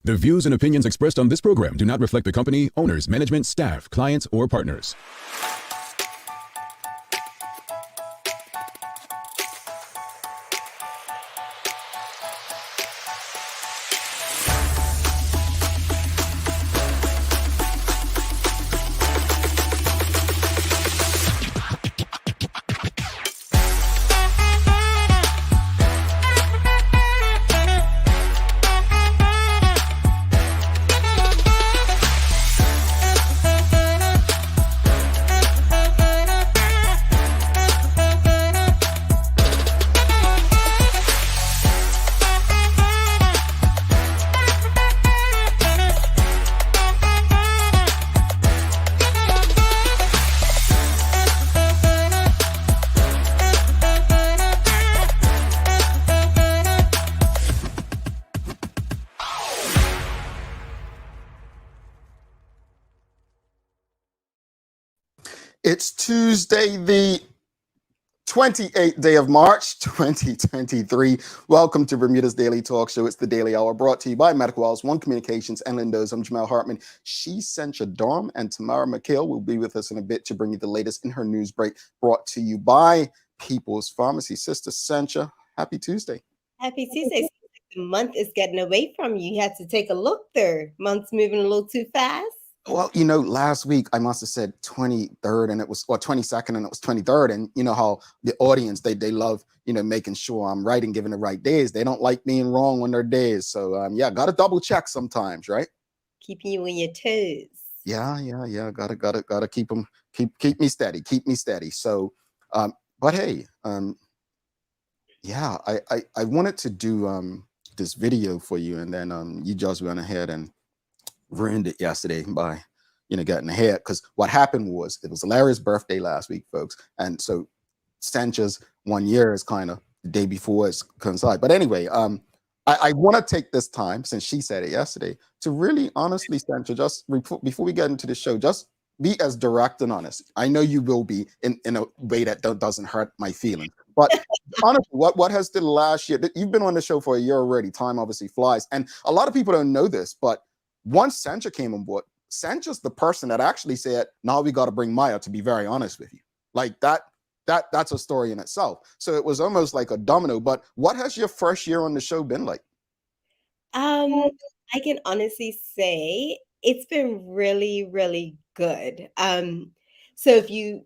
The views and opinions expressed on this program do not reflect the company, owners, management, staff, clients, or partners. It's Tuesday, the 28th day of March, 2023. Welcome to Bermuda's Daily Talk Show. It's the Daily Hour brought to you by Medical House, One Communications, and Lindo's. I'm Jamel Hartman. She's Sencha Dorm, and Tamara McHale will be with us in a bit to bring you the latest in her news break brought to you by People's Pharmacy. Sister Sencha, happy Tuesday. Happy Tuesday. The month is getting away from you. You had to take a look there. Month's moving a little too fast. Well, you know, last week I must have said 23rd and it was, or 22nd and it was 23rd. And you know how the audience, they love, you know, making sure I'm right and giving the right days. They don't like being wrong on their days. So yeah, got to double check sometimes, right? Keeping you on your toes. Yeah. Gotta keep them, keep me steady. So, but hey, yeah, I wanted to do this video for you, and then you just went ahead and ruined it yesterday by, you know, getting ahead. Because what happened was, it was Larry's birthday last week, folks, and so Sancha's 1 year is kind of the day before it's coincide. But anyway, I want to take this time, since she said it yesterday, to really honestly, Sancha, just before we get into the show, just be as direct and honest. I know you will be in a way that doesn't hurt my feelings. But honestly, what has the last year? You've been on the show for a year already. Time obviously flies, and a lot of people don't know this, but once Sancha came on board, Sancha's the person that actually said, "Now we got to bring Maya." To be very honest with you, like that's a story in itself. So it was almost like a domino. But what has your first year on the show been like? I can honestly say it's been really, really good. So if you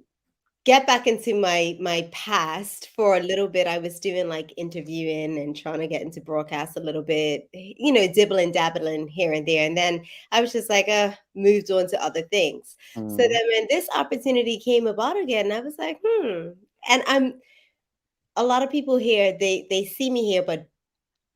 get back into my past, for a little bit, I was doing like interviewing and trying to get into broadcast a little bit, you know, dibbling, dabbling here and there. And then I was just like, moved on to other things. So then when this opportunity came about again, I was like, and a lot of people here, they see me here, but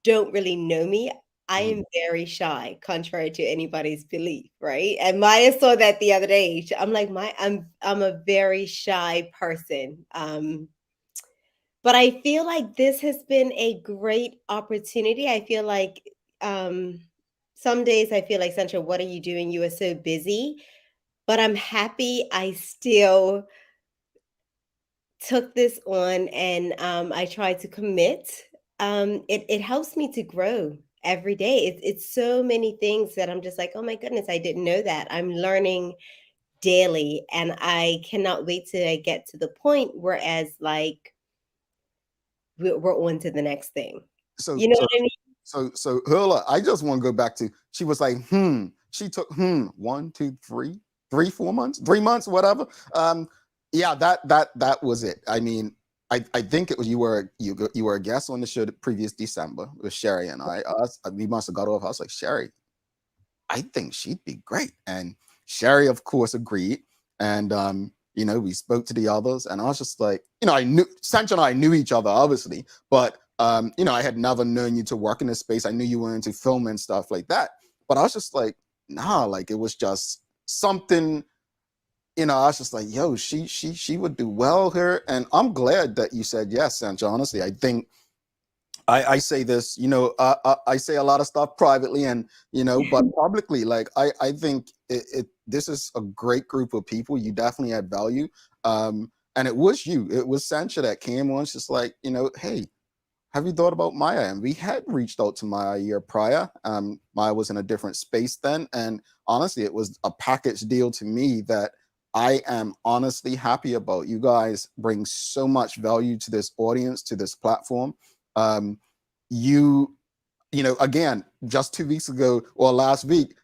don't really know me. I am very shy, contrary to anybody's belief, right? And Maya saw that the other day. I'm like, I'm a very shy person. But I feel like this has been a great opportunity. I feel like some days I feel like, Sancha, what are you doing? You are so busy. But I'm happy I still took this on, and I tried to commit. It helps me to grow every day. It's so many things that I'm just like, oh my goodness, I didn't know that. I'm learning daily, and I cannot wait till I get to the point whereas like we're on to the next thing. So You know what I mean? So Hula, I just want to go back to, she was like, she took 1, 2, 3, 4 months, 3 months, whatever. Yeah, that was it. I mean, I think it was, you were a guest on the show the previous December with Sherry and I. We must have got off. I was like, Sherry, I think she'd be great. And Sherry, of course, agreed. And you know, we spoke to the others, and I was just like, you know, I knew Sancha and I knew each other, obviously, but you know, I had never known you to work in this space. I knew you were into film and stuff like that. But I was just like, nah, like it was just something. You know, I was just like, yo, she would do well here. And I'm glad that you said yes, Sancha. Honestly, I think I say this, you know, I say a lot of stuff privately and, you know, but publicly, like, I think this is a great group of people. You definitely add value. And it was Sancha that came on. It's just like, you know, hey, have you thought about Maya? And we had reached out to Maya a year prior. Maya was in a different space then. And honestly, it was a package deal to me that I am honestly happy about. You guys bring so much value to this audience, to this platform. You know, again, just 2 weeks ago or last week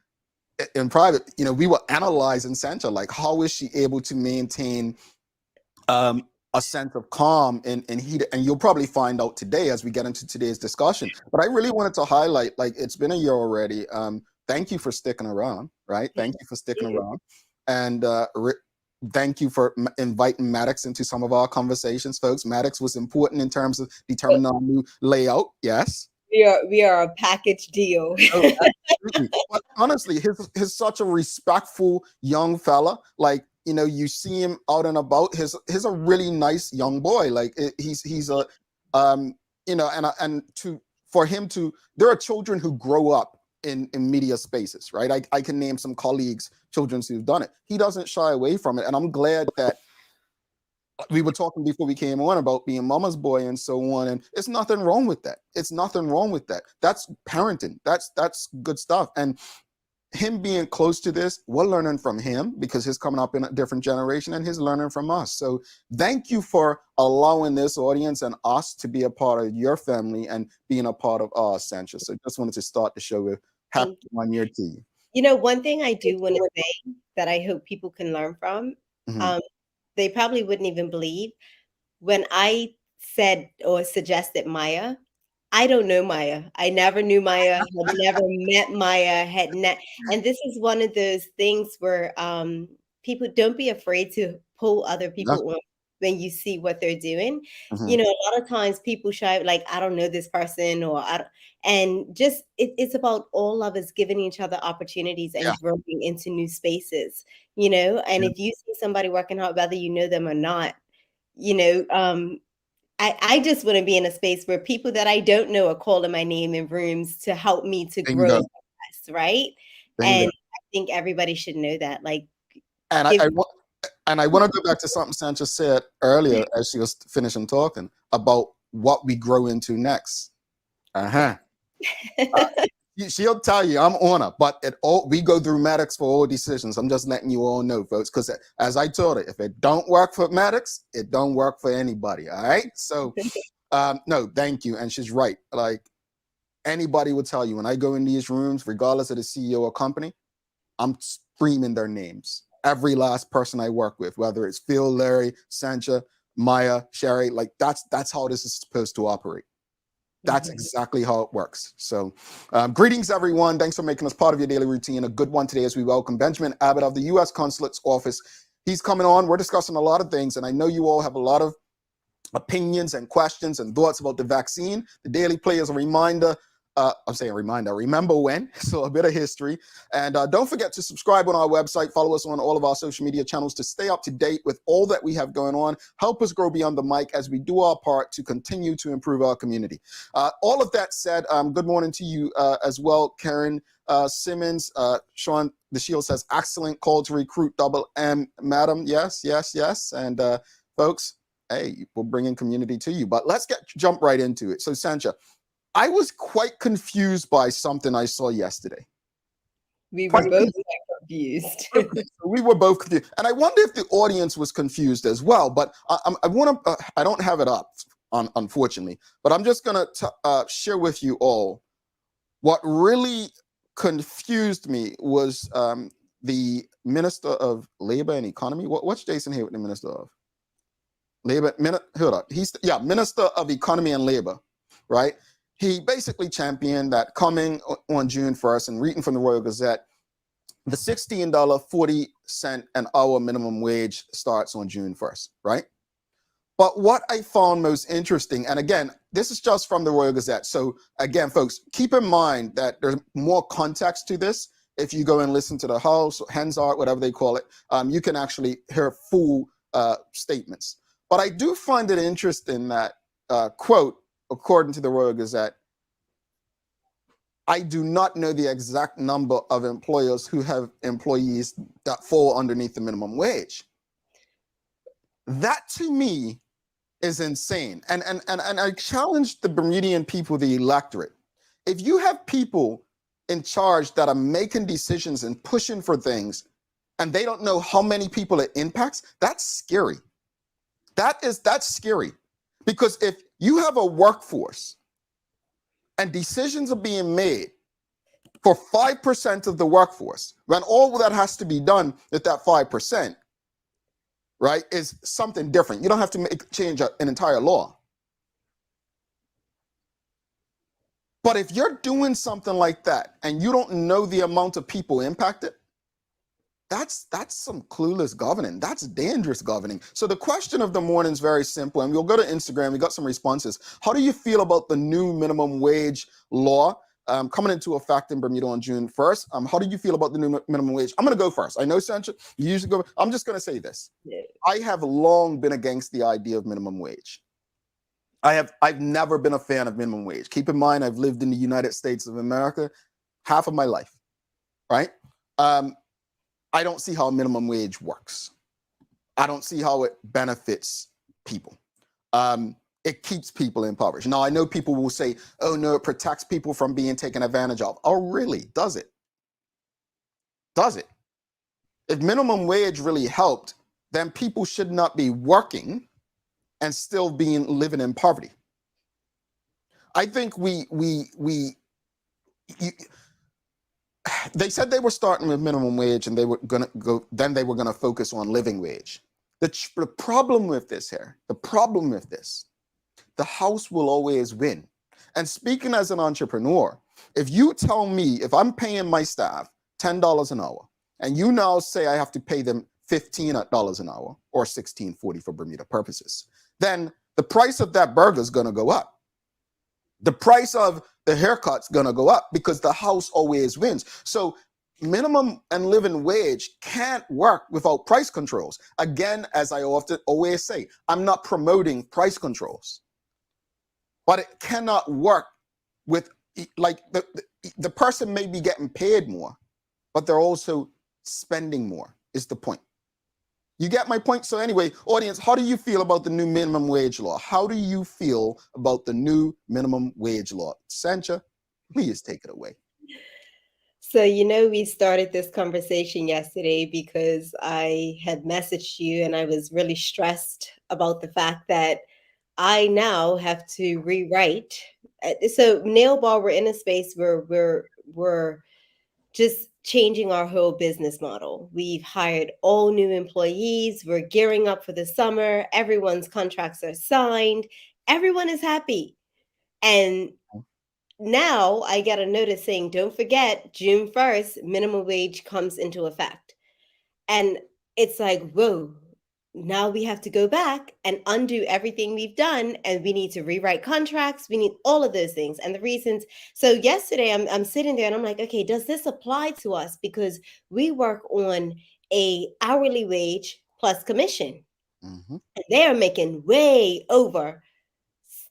in private, you know, we were analyzing Sancha, like how is she able to maintain a sense of calm and heat, and you'll probably find out today as we get into today's discussion. But I really wanted to highlight, like, it's been a year already. Thank you for sticking around, right? Thank you for sticking around, and thank you for inviting Maddox into some of our conversations, folks. Maddox was important in terms of determining our new layout. Yes. We are a package deal. Oh, absolutely. But honestly, he's such a respectful young fella. Like, you know, you see him out and about. He's a really nice young boy. Like he's a you know, and for him to, there are children who grow up in media spaces, right? I can name some colleagues, children who've done it. He doesn't shy away from it, and I'm glad that we were talking before we came on about being mama's boy and so on, and it's nothing wrong with that. It's nothing wrong with that. That's parenting. That's good stuff. And him being close to this, we're learning from him because he's coming up in a different generation and he's learning from us. So thank you for allowing this audience and us to be a part of your family and being a part of our Sancha. So just wanted to start the show with happy 1 year to you. You know, one thing I do want to say that I hope people can learn from, they probably wouldn't even believe when I said or suggested Maya. I don't know Maya. I never knew Maya, had never met Maya, and this is one of those things where people don't be afraid to pull other people on when you see what they're doing. You know, a lot of times people shy, like, I don't know this person, or and just it's about all of us giving each other opportunities and growing into new spaces, you know. And if you see somebody working hard, whether you know them or not, you know, I just want to be in a space where people that I don't know are calling my name in rooms to help me to grow, right? And I think everybody should know that. Like, and I want to go back to something Sancha said earlier as she was finishing talking about what we grow into next. She'll tell you I'm on her, but we go through Maddox for all decisions. I'm just letting you all know, folks, because as I told her, if it don't work for Maddox, it don't work for anybody. All right. So no, thank you. And she's right. Like, anybody would tell you, when I go in these rooms, regardless of the CEO or company, I'm screaming their names. Every last person I work with, whether it's Phil, Larry, Sancha, Maya, Sherry, like that's how this is supposed to operate. That's exactly how it works. So greetings, everyone. Thanks for making us part of your daily routine. A good one today as we welcome Benjamin Abbott of the U.S. Consulate's office. He's coming on. We're discussing a lot of things, and I know you all have a lot of opinions and questions and thoughts about the vaccine. The Daily Play is a reminder. I'm saying reminder, remember when, so a bit of history. And don't forget to subscribe on our website, follow us on all of our social media channels to stay up to date with all that we have going on. Help us grow beyond the mic as we do our part to continue to improve our community. All of that said, good morning to you as well, Karen Simmons. Sean the Shield says, excellent call to recruit double M, madam. Yes, yes, yes. And folks, hey, we're bringing community to you, but let's jump right into it. So Sancha, I was quite confused by something I saw yesterday. We were both confused. We were both confused. And I wonder if the audience was confused as well. But I don't have it up, unfortunately. But I'm just going to share with you all what really confused me was the Minister of Labor and Economy. What's Jason here with the Minister of Labor? Hold up. Minister of Economy and Labor, right? He basically championed that coming on June 1st, and reading from the Royal Gazette, the $16.40 an hour minimum wage starts on June 1st, right? But what I found most interesting, and again, this is just from the Royal Gazette. So again, folks, keep in mind that there's more context to this. If you go and listen to the House, Hansard, whatever they call it, you can actually hear full statements. But I do find it interesting that, quote, according to the Royal Gazette, I do not know the exact number of employers who have employees that fall underneath the minimum wage. That to me is insane. And I challenge the Bermudian people, the electorate. If you have people in charge that are making decisions and pushing for things, and they don't know how many people it impacts, that's scary. That's scary. Because if you have a workforce and decisions are being made for 5% of the workforce, when all that has to be done with that 5%, right, is something different. You don't have to change an entire law. But if you're doing something like that and you don't know the amount of people impacted, that's some clueless governing. That's dangerous governing. So the question of the morning is very simple, and we'll go to Instagram. We got some responses. How do you feel about the new minimum wage law coming into effect in Bermuda on June 1st? How do you feel about the new minimum wage? I'm going to go first. I know, Sancha, you usually go. I'm just going to say this. Yeah. I have long been against the idea of minimum wage. I've never been a fan of minimum wage. Keep in mind, I've lived in the United States of America half of my life, right? I don't see how minimum wage works. I don't see how it benefits people. It keeps people impoverished. Now, I know people will say, oh, no, it protects people from being taken advantage of. Oh, really? Does it? Does it? If minimum wage really helped, then people should not be working and still living in poverty. I think they said they were starting with minimum wage and they were going to go, then they were going to focus on living wage. The problem with this here, the House will always win. And speaking as an entrepreneur, if you tell me, if I'm paying my staff $10 an hour, and you now say I have to pay them $15 an hour, or $16.40 for Bermuda purposes, then the price of that burger is going to go up. The price of the haircut's going to go up because the House always wins. So minimum and living wage can't work without price controls. Again, as I always say, I'm not promoting price controls, but it cannot work with, like, the person may be getting paid more, but they're also spending more, is the point. You get my point? So anyway, audience, how do you feel about the new minimum wage law? How do you feel about the new minimum wage law? Sancha, please take it away. So, we started this conversation yesterday because I had messaged you and I was really stressed about the fact that I now have to rewrite. So, Nail Ball, we're in a space where we're just changing our whole business model. We've hired all new employees. We're gearing up for the summer. Everyone's contracts are signed. Everyone is happy. And now I get a notice saying, don't forget, June 1st, minimum wage comes into effect. And it's like, whoa, now we have to go back and undo everything we've done. And we need to rewrite contracts. We need all of those things. And the reasons. So yesterday I'm sitting there and I'm like, okay, does this apply to us? Because we work on a hourly wage plus commission. Mm-hmm. And they are making way over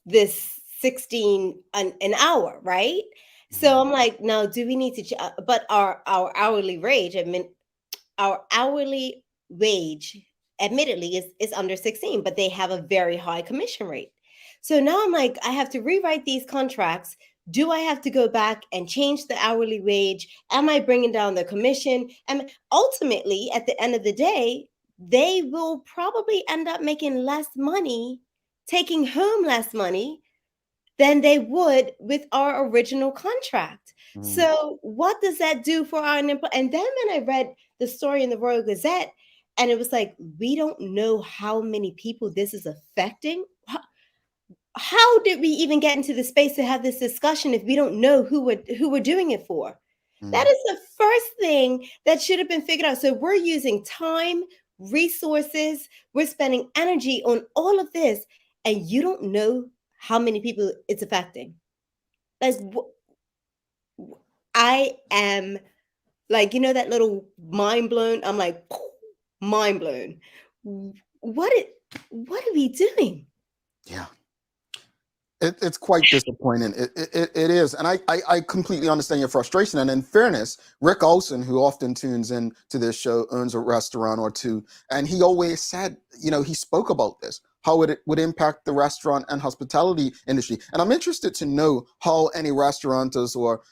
this 16 an hour, right? Mm-hmm. So I'm like, now do we need to, but our hourly wage, our hourly wage admittedly is under 16, but they have a very high commission rate. So now I'm like, I have to rewrite these contracts. Do I have to go back and change the hourly wage? Am I bringing down the commission? And ultimately, at the end of the day, they will probably end up making less money, taking home less money than they would with our original contract. Mm. So what does that do for our employees? And then when I read the story in the Royal Gazette, and it was like, we don't know how many people this is affecting. How did we even get into the space to have this discussion if we don't know who we're doing it for? Mm. That is the first thing that should have been figured out. So we're using time, resources, we're spending energy on all of this, and you don't know how many people it's affecting. Like, I am like, that little mind blown. I'm like, mind blown. What are we doing? Yeah, it's quite disappointing. It is, and I completely understand your frustration. And in fairness, Rick Olson, who often tunes in to this show, owns a restaurant or two, and he always said, he spoke about this. how it would impact the restaurant and hospitality industry. And I'm interested to know how any restaurateurs or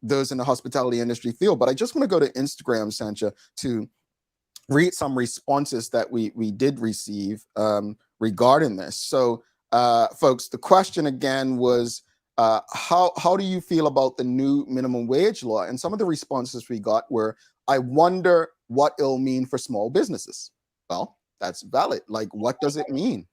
those in the hospitality industry feel. But I just want to go to Instagram, Sancha, to read some responses that we did receive regarding this. So, folks, the question again was, how do you feel about the new minimum wage law? And some of the responses we got were, I wonder what it'll mean for small businesses. Well, that's valid. Like, what does it mean?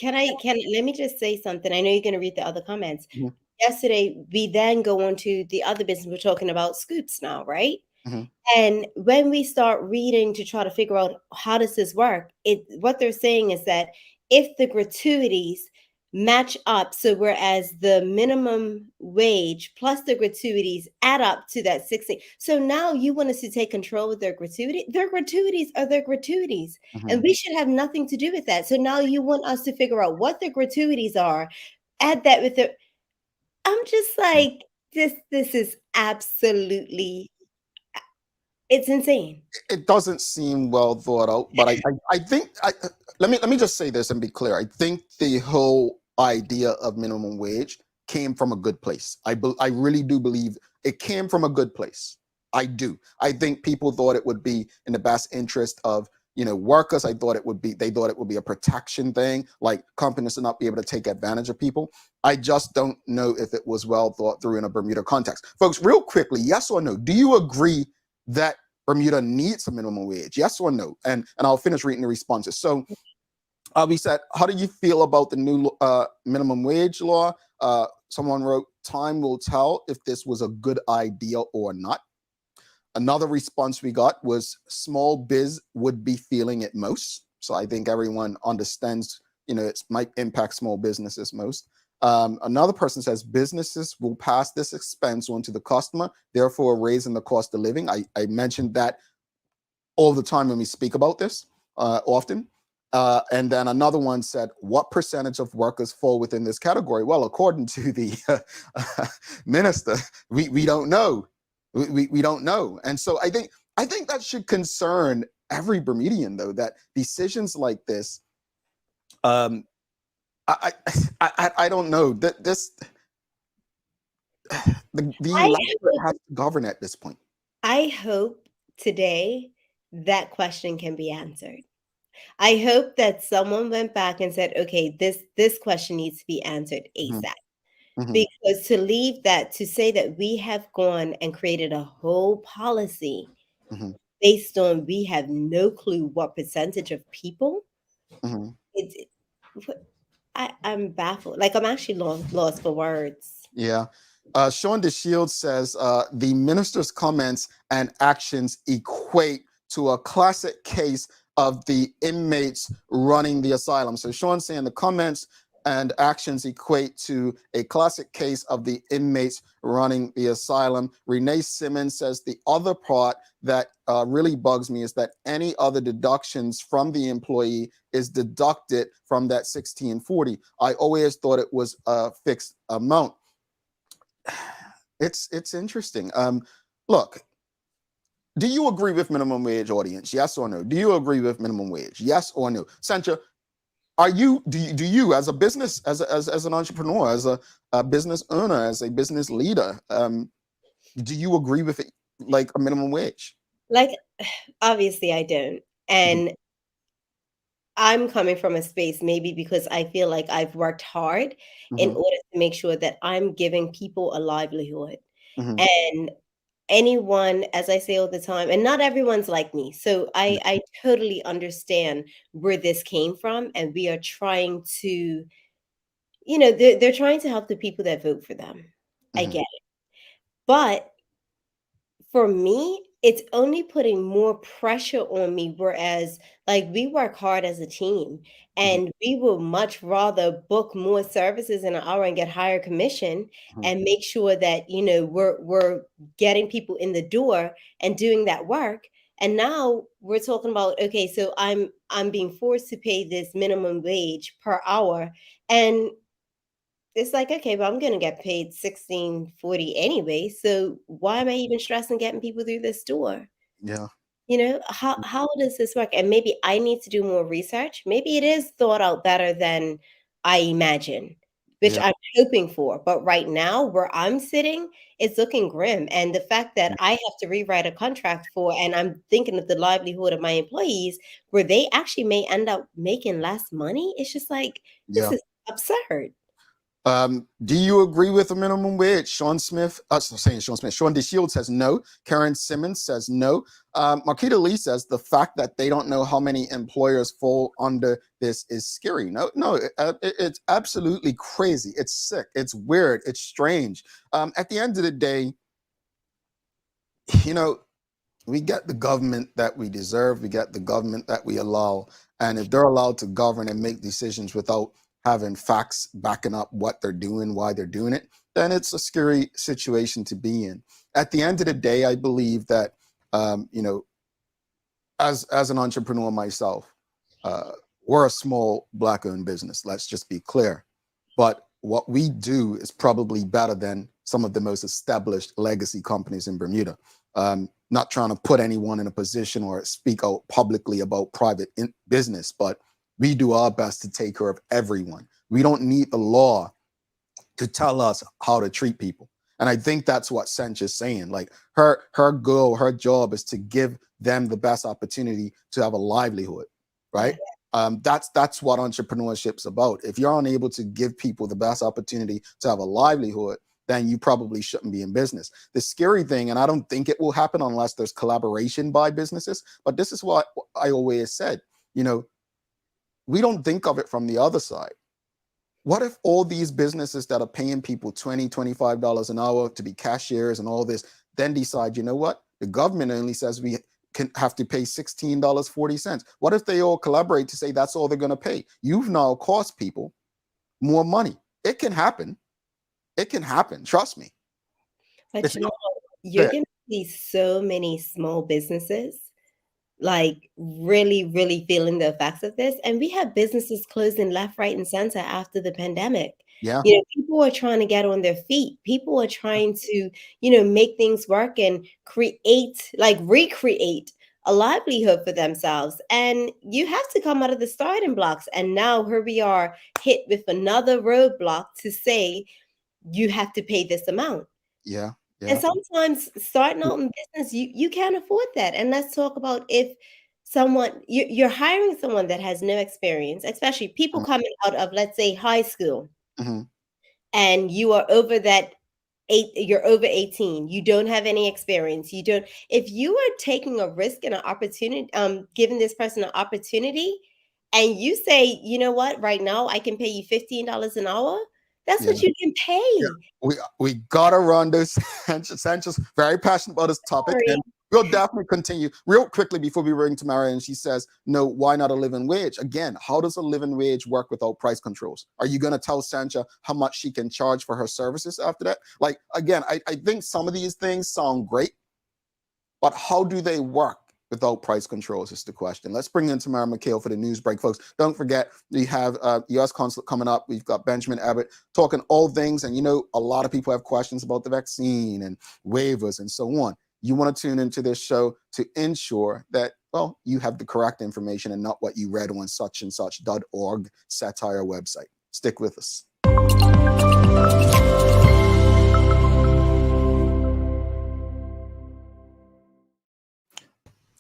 Let me just say something. I know you're going to read the other comments. Mhm. Yesterday, we then go on to the other business. We're talking about scoops now, right? Mhm. And when we start reading to try to figure out how does this work, what they're saying is that if the gratuities match up, so whereas the minimum wage plus the gratuities add up to that 60, so now you want us to take control of their gratuity. Their gratuities are their gratuities, and Mhm. we should have nothing to do with that. So now you want us to figure out what the gratuities are, add that with the. I'm just like, this is absolutely, it's insane. It doesn't seem well thought out, but I think let me just say this and be clear. I think the whole idea of minimum wage came from a good place. I really do believe it came from a good place. I do. I think people thought it would be in the best interest of workers. They thought it would be a protection thing, like companies to not be able to take advantage of people. I just don't know if it was well thought through in a Bermuda context. Folks, real quickly, yes or no? Do you agree that Bermuda needs a minimum wage? Yes or no? And I'll finish reading the responses. So we said, how do you feel about the new minimum wage law? Someone wrote, time will tell if this was a good idea or not. Another response we got was, small biz would be feeling it most. So I think everyone understands, it might impact small businesses most. Another person says, businesses will pass this expense on to the customer, therefore raising the cost of living. I mentioned that all the time when we speak about this, often. And then another one said, what percentage of workers fall within this category? Well, according to the minister, we don't know. We don't know. And so I think that should concern every Bermudian, though, that decisions like this, I don't know, that the I electorate has to govern at this point. I hope today that question can be answered. I hope that someone went back and said, okay, this question needs to be answered Mhm. ASAP. Mhm. Because to leave that, to say that we have gone and created a whole policy Mhm. based on we have no clue what percentage of people, Mhm. it, I'm baffled. Like, I'm actually lost for words. Yeah. Sean DeShield says the minister's comments and actions equate to a classic case of the inmates running the asylum. So Sean's saying the comments and actions equate to a classic case of the inmates running the asylum. Renee Simmons says the other part that really bugs me is that any other deductions from the employee is deducted from that 1640. I always thought it was a fixed amount. It's interesting. Look, do you agree with minimum wage, audience? Yes or no? Do you agree with minimum wage? Yes or no? Sancha, do you as a business, as an entrepreneur, as a business owner, as a business leader, do you agree with it, like a minimum wage? Like, obviously I don't. Mhm. And I'm coming from a space maybe because I feel like I've worked hard in Mhm. order to make sure that I'm giving people a livelihood. Mhm. And anyone, as I say all the time, and not everyone's like me. So Yeah. I totally understand where this came from. And we are trying to, they're trying to help the people that vote for them. I Mhm. get it. But for me, it's only putting more pressure on me, whereas, like, we work hard as a team, Mhm. and we will much rather book more services in an hour and get higher commission Mhm. and make sure that, we're getting people in the door and doing that work. And now we're talking about, okay, so I'm being forced to pay this minimum wage per hour, and it's like, okay, but I'm gonna get paid 16.40 anyway. So why am I even stressing getting people through this door? Yeah. how does this work? And maybe I need to do more research. Maybe it is thought out better than I imagine, which Yeah. I'm hoping for. But right now, where I'm sitting, it's looking grim. And the fact that I have to rewrite a contract for, and I'm thinking of the livelihood of my employees, where they actually may end up making less money. It's just like, this Yeah. is absurd. Do you agree with the minimum wage? Sean Smith, saying Sean Smith, Sean DeShield says no. Karen Simmons says no. Marquita Lee says the fact that they don't know how many employers fall under this is scary. No, it's absolutely crazy. It's sick. It's weird. It's strange. At the end of the day, we get the government that we deserve. We get the government that we allow. And if they're allowed to govern and make decisions without having facts backing up what they're doing, why they're doing it, then it's a scary situation to be in. At the end of the day, I believe that, as an entrepreneur myself, we're a small Black-owned business. Let's just be clear. But what we do is probably better than some of the most established legacy companies in Bermuda. Not trying to put anyone in a position or speak out publicly about private business, but we do our best to take care of everyone. We don't need the law to tell us how to treat people. And I think that's what Sench is saying. Like her goal, her job is to give them the best opportunity to have a livelihood, right? That's what entrepreneurship's about. If you're unable to give people the best opportunity to have a livelihood, then you probably shouldn't be in business. The scary thing, and I don't think it will happen unless there's collaboration by businesses, but this is what I always said, we don't think of it from the other side. What if all these businesses that are paying people $20, $25 an hour to be cashiers and all this, then decide, you know what? The government only says we can have to pay $16.40. What if they all collaborate to say that's all they're going to pay? You've now cost people more money. It can happen. It can happen. Trust me. But you're going to see so many small businesses like really, really feeling the effects of this. And we have businesses closing left, right, and center after the pandemic. Yeah. People are trying to get on their feet. People are trying to, make things work and recreate a livelihood for themselves. And you have to come out of the starting blocks. And now here we are hit with another roadblock to say you have to pay this amount. Yeah. And sometimes starting out in business, you can't afford that. And let's talk about if you're hiring someone that has no experience, especially people coming out of, let's say, high school, and you are over you're over 18, you don't have any experience, if you are taking a risk and an opportunity, giving this person an opportunity, and you say, you know what, right now I can pay you $15 an hour. That's what you can pay. We gotta run this. Sancho's very passionate about this topic, and we'll definitely continue real quickly before we bring Tamara. And she says, "No, why not a living wage?" Again, how does a living wage work without price controls? Are you gonna tell Sancha how much she can charge for her services after that? Like again, I think some of these things sound great, but how do they work without price controls is the question. Let's bring in Tamara McHale for the news break, folks. Don't forget, we have U.S. Consulate coming up. We've got Benjamin Abbott talking all things. And a lot of people have questions about the vaccine and waivers and so on. You want to tune into this show to ensure that, you have the correct information and not what you read on such-and-such.org satire website. Stick with us.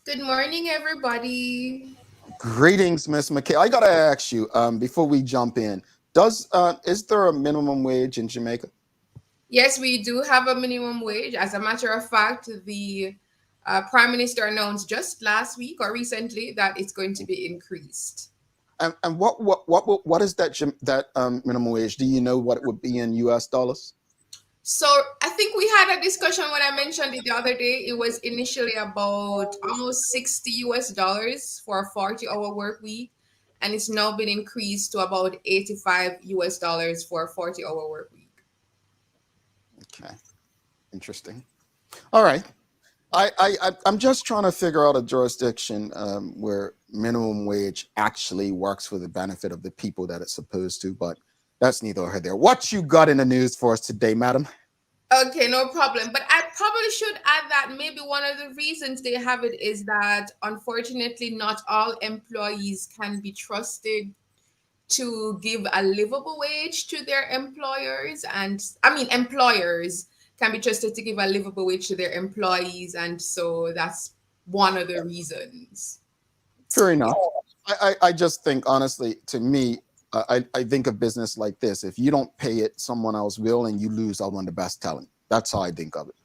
Good morning, everybody. Greetings, Miss McKay. I gotta ask you before we jump in. Is there a minimum wage in Jamaica? Yes, we do have a minimum wage. As a matter of fact, the Prime Minister announced just last week or recently that it's going to be increased. And what is that minimum wage? Do you know what it would be in US dollars? So I think we had a discussion when I mentioned it the other day. It was initially about almost $60 for a 40-hour work week, and it's now been increased to about $85 for a 40-hour work week. Okay, interesting. All right, I'm just trying to figure out a jurisdiction where minimum wage actually works for the benefit of the people that it's supposed to, but that's neither here nor there. What you got in the news for us today, madam? Okay, no problem. But I probably should add that maybe one of the reasons they have it is that unfortunately not all employees can be trusted to give a livable wage to their employers. And I mean, employers can be trusted to give a livable wage to their employees. And so that's one of the reasons. Fair enough. I just think, honestly, to me, I think of business like this. If you don't pay it, someone else will, and you lose out on the best talent. That's how I think of it.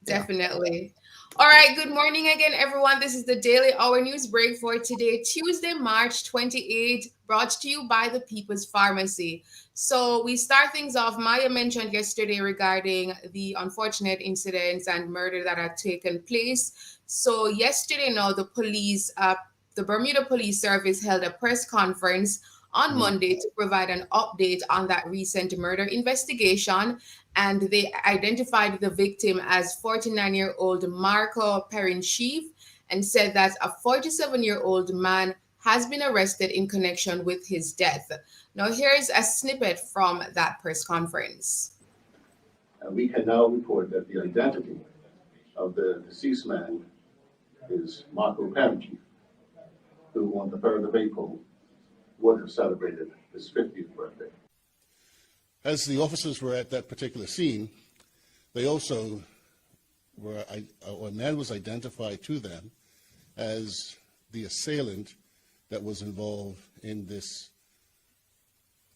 Yeah. Definitely. All right. Good morning again, everyone. This is the Daily Hour News Break for today, Tuesday, March 28th, brought to you by the People's Pharmacy. So we start things off. Maya mentioned yesterday regarding the unfortunate incidents and murder that had taken place. So yesterday, now the police, the Bermuda Police Service held a press conference on Monday to provide an update on that recent murder investigation. And they identified the victim as 49-year-old Marco Perenchief and said that a 47-year-old man has been arrested in connection with his death. Now, here's a snippet from that press conference. We can now report that the identity of the deceased man is Marco Perenchief, who on the 3rd of April would have celebrated his 50th birthday. As the officers were at that particular scene, they also were, a man was identified to them as the assailant that was involved in this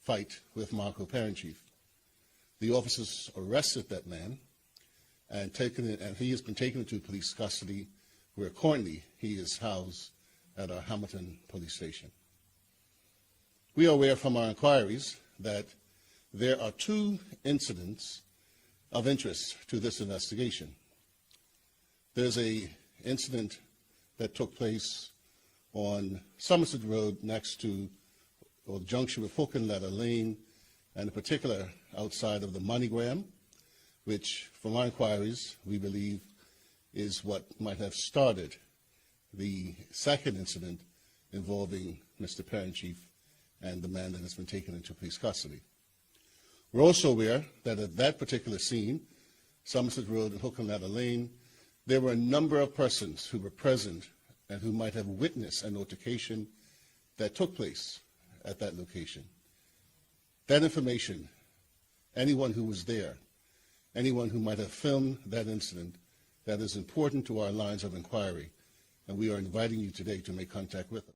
fight with Marco Perenchief. The officers arrested that man and he has been taken into police custody, where currently he is housed at our Hamilton police station. We are aware from our inquiries that there are 2 incidents of interest to this investigation. There's an incident that took place on Somerset Road next to, or the junction with Hook and Ladder Lane, and in particular outside of the MoneyGram, which from our inquiries we believe is what might have started the second incident involving Mr. Perenchief and the man that has been taken into police custody. We're also aware that at that particular scene, Somerset Road and Hook and Ladder Lane, there were a number of persons who were present and who might have witnessed an altercation that took place at that location. That information, anyone who was there, anyone who might have filmed that incident, that is important to our lines of inquiry, and we are inviting you today to make contact with us.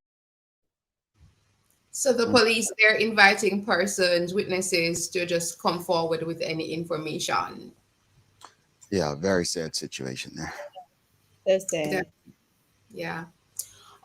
So the police, they're inviting persons, witnesses, to just come forward with any information. Yeah, very sad situation there. So sad. Yeah.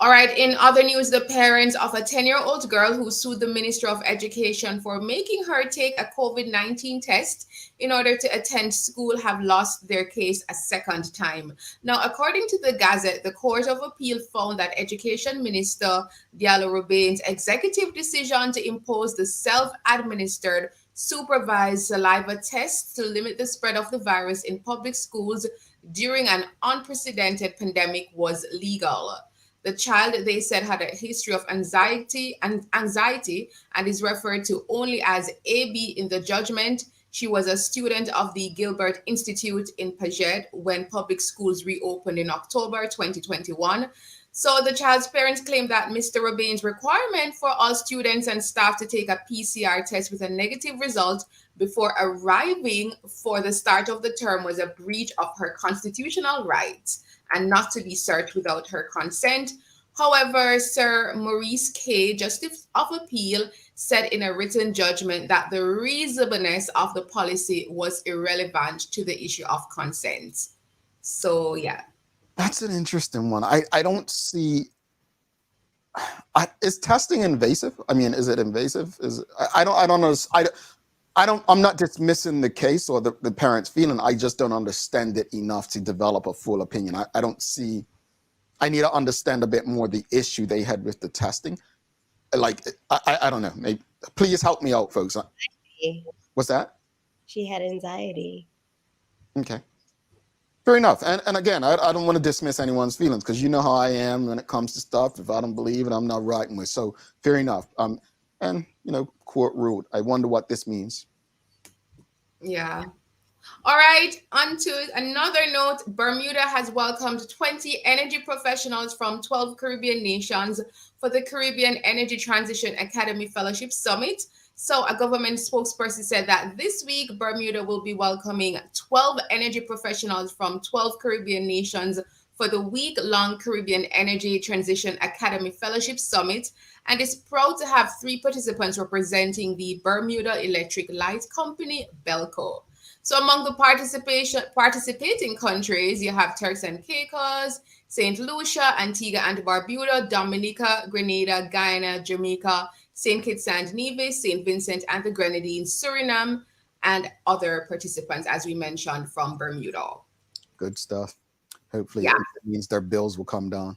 All right. In other news, the parents of a 10-year-old girl who sued the Ministry of Education for making her take a COVID-19 test in order to attend school have lost their case a second time. Now, according to the Gazette, the Court of Appeal found that Education Minister Diallo Rubain's executive decision to impose the self-administered supervised saliva test to limit the spread of the virus in public schools during an unprecedented pandemic was legal. The child, they said, had a history of anxiety and is referred to only as AB in the judgment. She was a student of the Gilbert Institute in Paget when public schools reopened in October 2021. So the child's parents claimed that Mr. Rubain's requirement for all students and staff to take a PCR test with a negative result before arriving for the start of the term was a breach of her constitutional rights and not to be searched without her consent. However, Sir Maurice K., Justice of Appeal, said in a written judgment that the reasonableness of the policy was irrelevant to the issue of consent. So, yeah. That's an interesting one. I don't see. Is testing invasive? I mean, is it invasive? I don't know. I'm not dismissing the case or the parents' feeling. I just don't understand it enough to develop a full opinion. I don't see. I need to understand a bit more the issue they had with the testing. Like, I don't know. Maybe, please help me out, folks. What's that? She had anxiety. Okay. Fair enough. And again, I don't want to dismiss anyone's feelings because you know how I am when it comes to stuff. If I don't believe it, I'm not writing with. So fair enough. And, court ruled. I wonder what this means. Yeah. All right, on to another note. Bermuda has welcomed 20 energy professionals from 12 Caribbean nations for the Caribbean Energy Transition Academy Fellowship Summit. So, a government spokesperson said that this week, Bermuda will be welcoming 12 energy professionals from 12 Caribbean nations for the week-long Caribbean Energy Transition Academy Fellowship Summit, and is proud to have 3 participants representing the Bermuda Electric Light Company, BELCO. So among the participating countries, you have Turks and Caicos, St. Lucia, Antigua and Barbuda, Dominica, Grenada, Guyana, Jamaica, St. Kitts and Nevis, St. Vincent and the Grenadines, Suriname, and other participants, as we mentioned, from Bermuda. Good stuff. Hopefully, Yeah. it means their bills will come down.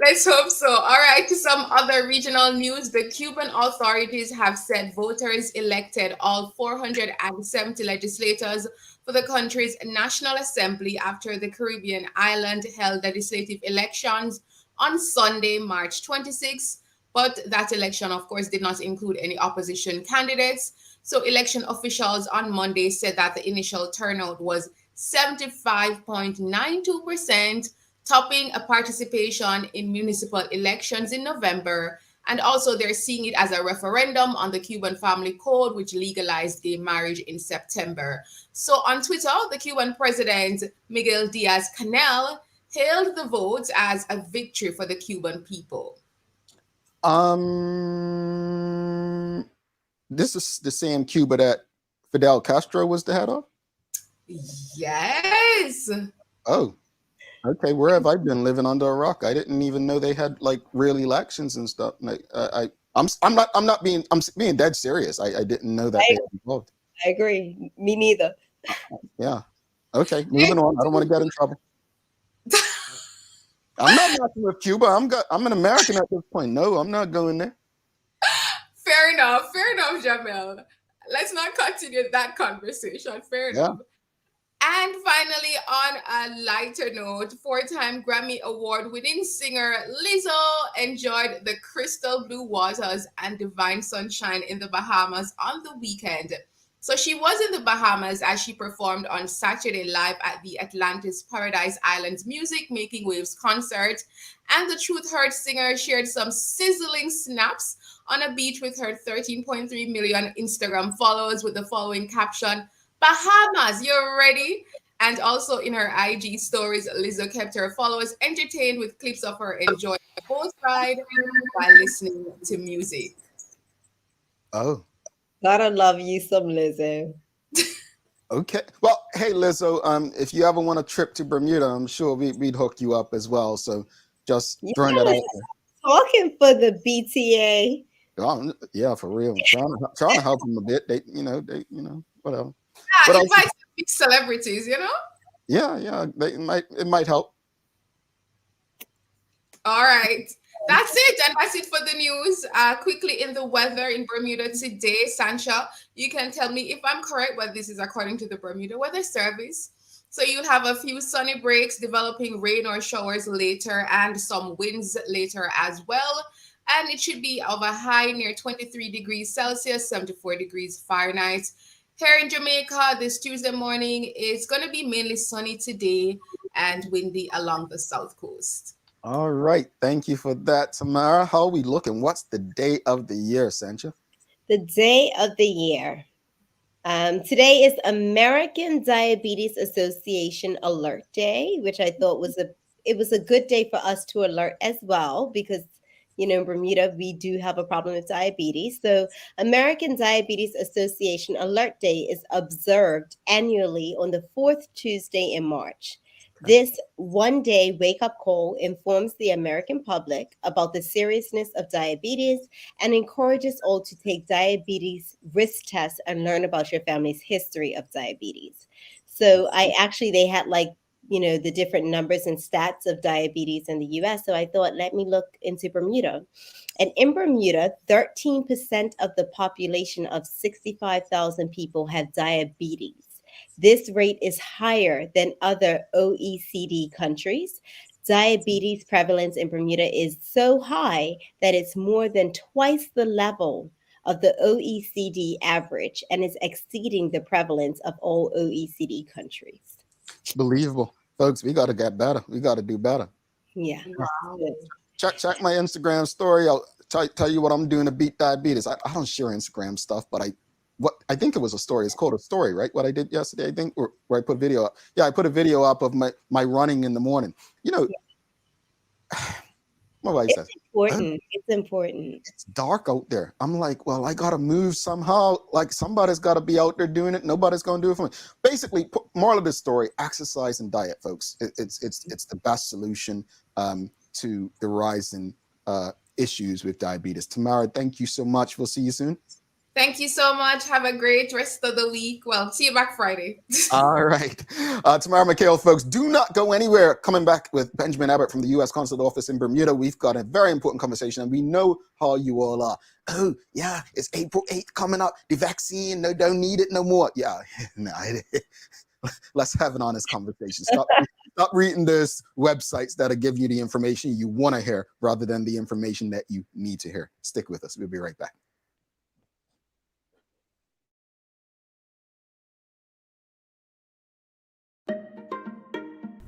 Let's hope so. All right, to some other regional news. The Cuban authorities have said voters elected all 470 legislators for the country's National Assembly after the Caribbean island held legislative elections on Sunday, March 26th. But that election, of course, did not include any opposition candidates. So election officials on Monday said that the initial turnout was 75.92%, topping a participation in municipal elections in November. And also, they're seeing it as a referendum on the Cuban Family Code, which legalized gay marriage in September. So on Twitter, the Cuban president, Miguel Diaz-Canel, hailed the vote as a victory for the Cuban people. This is the same Cuba that Fidel Castro was the head of? Yes. Oh, okay. Where have I been living under a rock? I didn't even know they had like real elections and stuff. Like, I'm being dead serious. I didn't know that they were involved. I agree. Me neither. Yeah. Okay. Moving on. I don't want to get in trouble. I'm not messing with Cuba. I'm an American at this point. No, I'm not going there. Fair enough, Jamel. Let's not continue that conversation. Fair enough. And finally, on a lighter note, 4-time Grammy Award-winning singer Lizzo enjoyed the crystal blue waters and divine sunshine in the Bahamas on the weekend. So she was in the Bahamas as she performed on Saturday live at the Atlantis Paradise Islands Music Making Waves concert. And the Truth Hurt singer shared some sizzling snaps on a beach with her 13.3 million Instagram followers with the following caption: "Bahamas, you're ready?" And also in her IG stories, Lizzo kept her followers entertained with clips of her enjoying the boat ride while listening to music. Oh. Gotta love you some Lizzo. Okay. Well, hey Lizzo, if you ever want a trip to Bermuda, I'm sure we'd hook you up as well. So just throwing that out there. Talking for the BTA. Oh, yeah, for real. Trying to help them a bit. They whatever. Yeah, invite some big celebrities, Yeah, it might help. All right. That's it. And that's it for the news. Quickly in the weather in Bermuda today, Sancha, you can tell me if I'm correct, but this is according to the Bermuda Weather Service. So you'll have a few sunny breaks, developing rain or showers later, and some winds later as well. And it should be of a high near 23 degrees Celsius, 74 degrees Fahrenheit. Here in Jamaica, this Tuesday morning, it's going to be mainly sunny today and windy along the south coast. All right. Thank you for that, Tamara. How are we looking? What's the day of the year, Sancha? The day of the year. Today is American Diabetes Association Alert Day, which I thought was a good day for us to alert as well, because in Bermuda, we do have a problem with diabetes. So American Diabetes Association Alert Day is observed annually on the 4th Tuesday in March. This one-day wake-up call informs the American public about the seriousness of diabetes and encourages all to take diabetes risk tests and learn about your family's history of diabetes. So they had the different numbers and stats of diabetes in the US. So I thought, let me look into Bermuda. And in Bermuda, 13% of the population of 65,000 people have diabetes. This rate is higher than other OECD countries. Diabetes prevalence in Bermuda is so high that it's more than twice the level of the OECD average and is exceeding the prevalence of all OECD countries. It's believable. Folks, we got to get better. We got to do better. Yeah. Check my Instagram story. I'll tell you what I'm doing to beat diabetes. I don't share Instagram stuff, but I think it was a story. It's called a story, right? What I did yesterday, I think, where I put a video up. Yeah, I put a video up of my running in the morning. You know, my wife says, It's important. It's dark out there. I'm like, well, I got to move somehow. Like somebody's got to be out there doing it. Nobody's going to do it for me. Basically, moral of this story, exercise and diet, folks. It's the best solution to the rising issues with diabetes. Tamara, thank you so much. We'll see you soon. Thank you so much. Have a great rest of the week. Well, see you back Friday. All right. Tamara McHale, folks, do not go anywhere. Coming back with Benjamin Abbott from the U.S. Consulate office in Bermuda. We've got a very important conversation, and we know how you all are. Oh, yeah, it's April 8th coming up. The vaccine, no, don't need it no more. Yeah, no. Let's have an honest conversation. Stop reading those websites that'll give you the information you want to hear rather than the information that you need to hear. Stick with us. We'll be right back.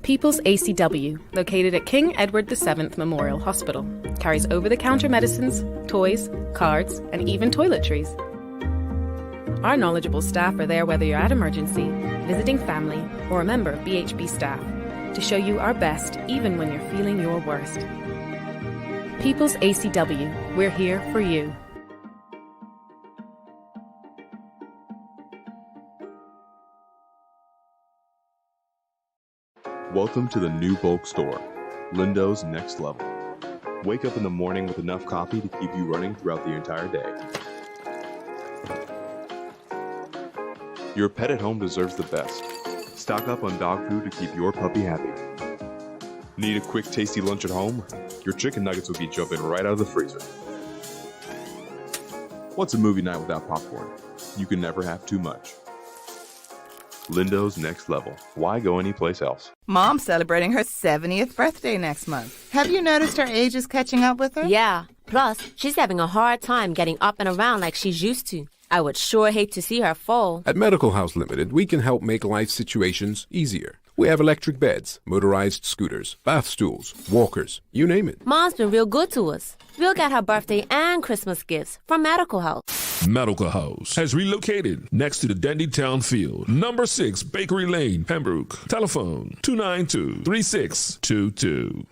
People's ACW, located at King Edward VII Memorial Hospital, carries over-the-counter medicines, toys, cards, and even toiletries. Our knowledgeable staff are there whether you're at emergency, visiting family, or a member of BHB staff, to show you our best even when you're feeling your worst. People's ACW, we're here for you. Welcome to the new bulk store, Lindo's Next Level. Wake up in the morning with enough coffee to keep you running throughout the entire day. Your pet at home deserves the best. Stock up on dog food to keep your puppy happy. Need a quick, tasty lunch at home? Your chicken nuggets will be jumping right out of the freezer. What's a movie night without popcorn? You can never have too much. Lindo's Next Level. Why go anyplace else? Mom's celebrating her 70th birthday next month. Have you noticed her age is catching up with her? Yeah. Plus, she's having a hard time getting up and around like she's used to. I would sure hate to see her fall. At Medical House Limited, we can help make life situations easier. We have electric beds, motorized scooters, bath stools, walkers, you name it. Mom's been real good to us. We'll get her birthday and Christmas gifts from Medical House. Medical House has relocated next to the Dandytown Field, number 6 Bakery Lane, Pembroke. Telephone 292-3622.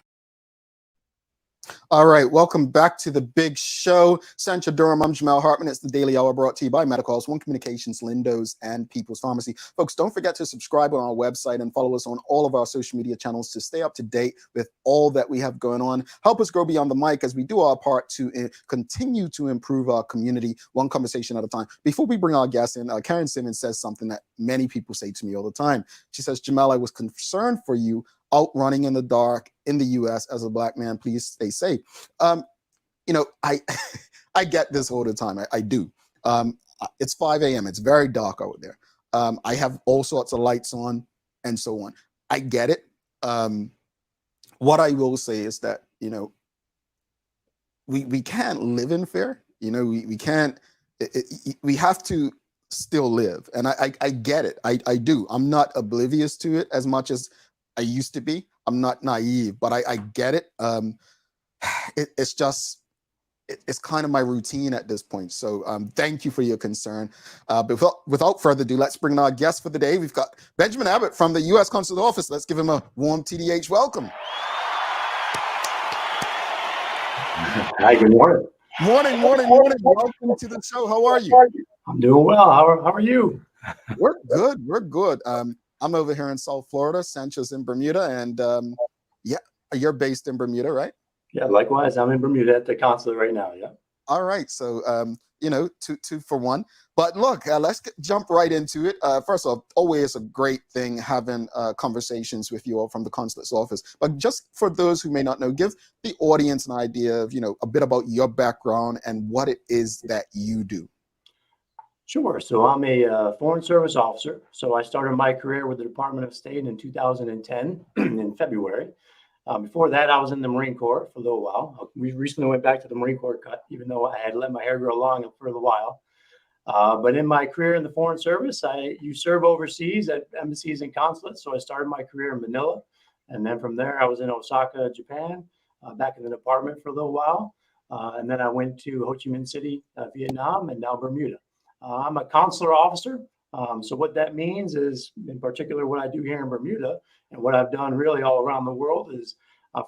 All right, welcome back to the big show. Central Durham, I'm Jamel Hartman. It's the Daily Hour brought to you by Medical House, One Communications, Lindo's, and People's Pharmacy. Folks, don't forget to subscribe on our website and follow us on all of our social media channels to stay up to date with all that we have going on. Help us grow beyond the mic as we do our part to continue to improve our community, one conversation at a time. Before we bring our guests in, Karen Simmons says something that many people say to me all the time. She says, Jamel, I was concerned for you out running in the dark in the U.S. as a Black man. Please stay safe. You know, I get this all the time. I do. It's 5 a.m. It's very dark out there. I have all sorts of lights on and so on. I get it. What I will say is that, you know, we can't live in fear. You know, we can't. We have to still live. And I get it. I do. I'm not oblivious to it as much as I used to be. I'm not naive, but I get it. It's just, it's kind of my routine at this point. So thank you for your concern. But without further ado, let's bring in our guest for the day. We've got Benjamin Abbott from the U.S. Consulate office. Let's give him a warm TDH welcome. Hi, good morning. Morning. Welcome to the show. How are you? I'm doing well. How are you? We're good. I'm over here in South Florida. Sancho's in Bermuda, and yeah, you're based in Bermuda, right? Yeah, likewise. I'm in Bermuda at the consulate right now. Yeah. All right. So, you know, two for one. But look, let's jump right into it. First off, always a great thing having conversations with you all from the consulate's office. But just for those who may not know, give the audience an idea of, you know, a bit about your background and what it is that you do. Sure. So I'm a Foreign Service officer. So I started my career with the Department of State in 2010 in February. Before that, I was in the Marine Corps for a little while. We recently went back to the Marine Corps cut, even though I had let my hair grow long for a little while. But in my career in the Foreign Service, you serve overseas at embassies and consulates. So I started my career in Manila. And then from there, I was in Osaka, Japan, back in the department for a little while. And then I went to Ho Chi Minh City, Vietnam, and now Bermuda. I'm a consular officer. So what that means is, in particular, what I do here in Bermuda and what I've done really all around the world is,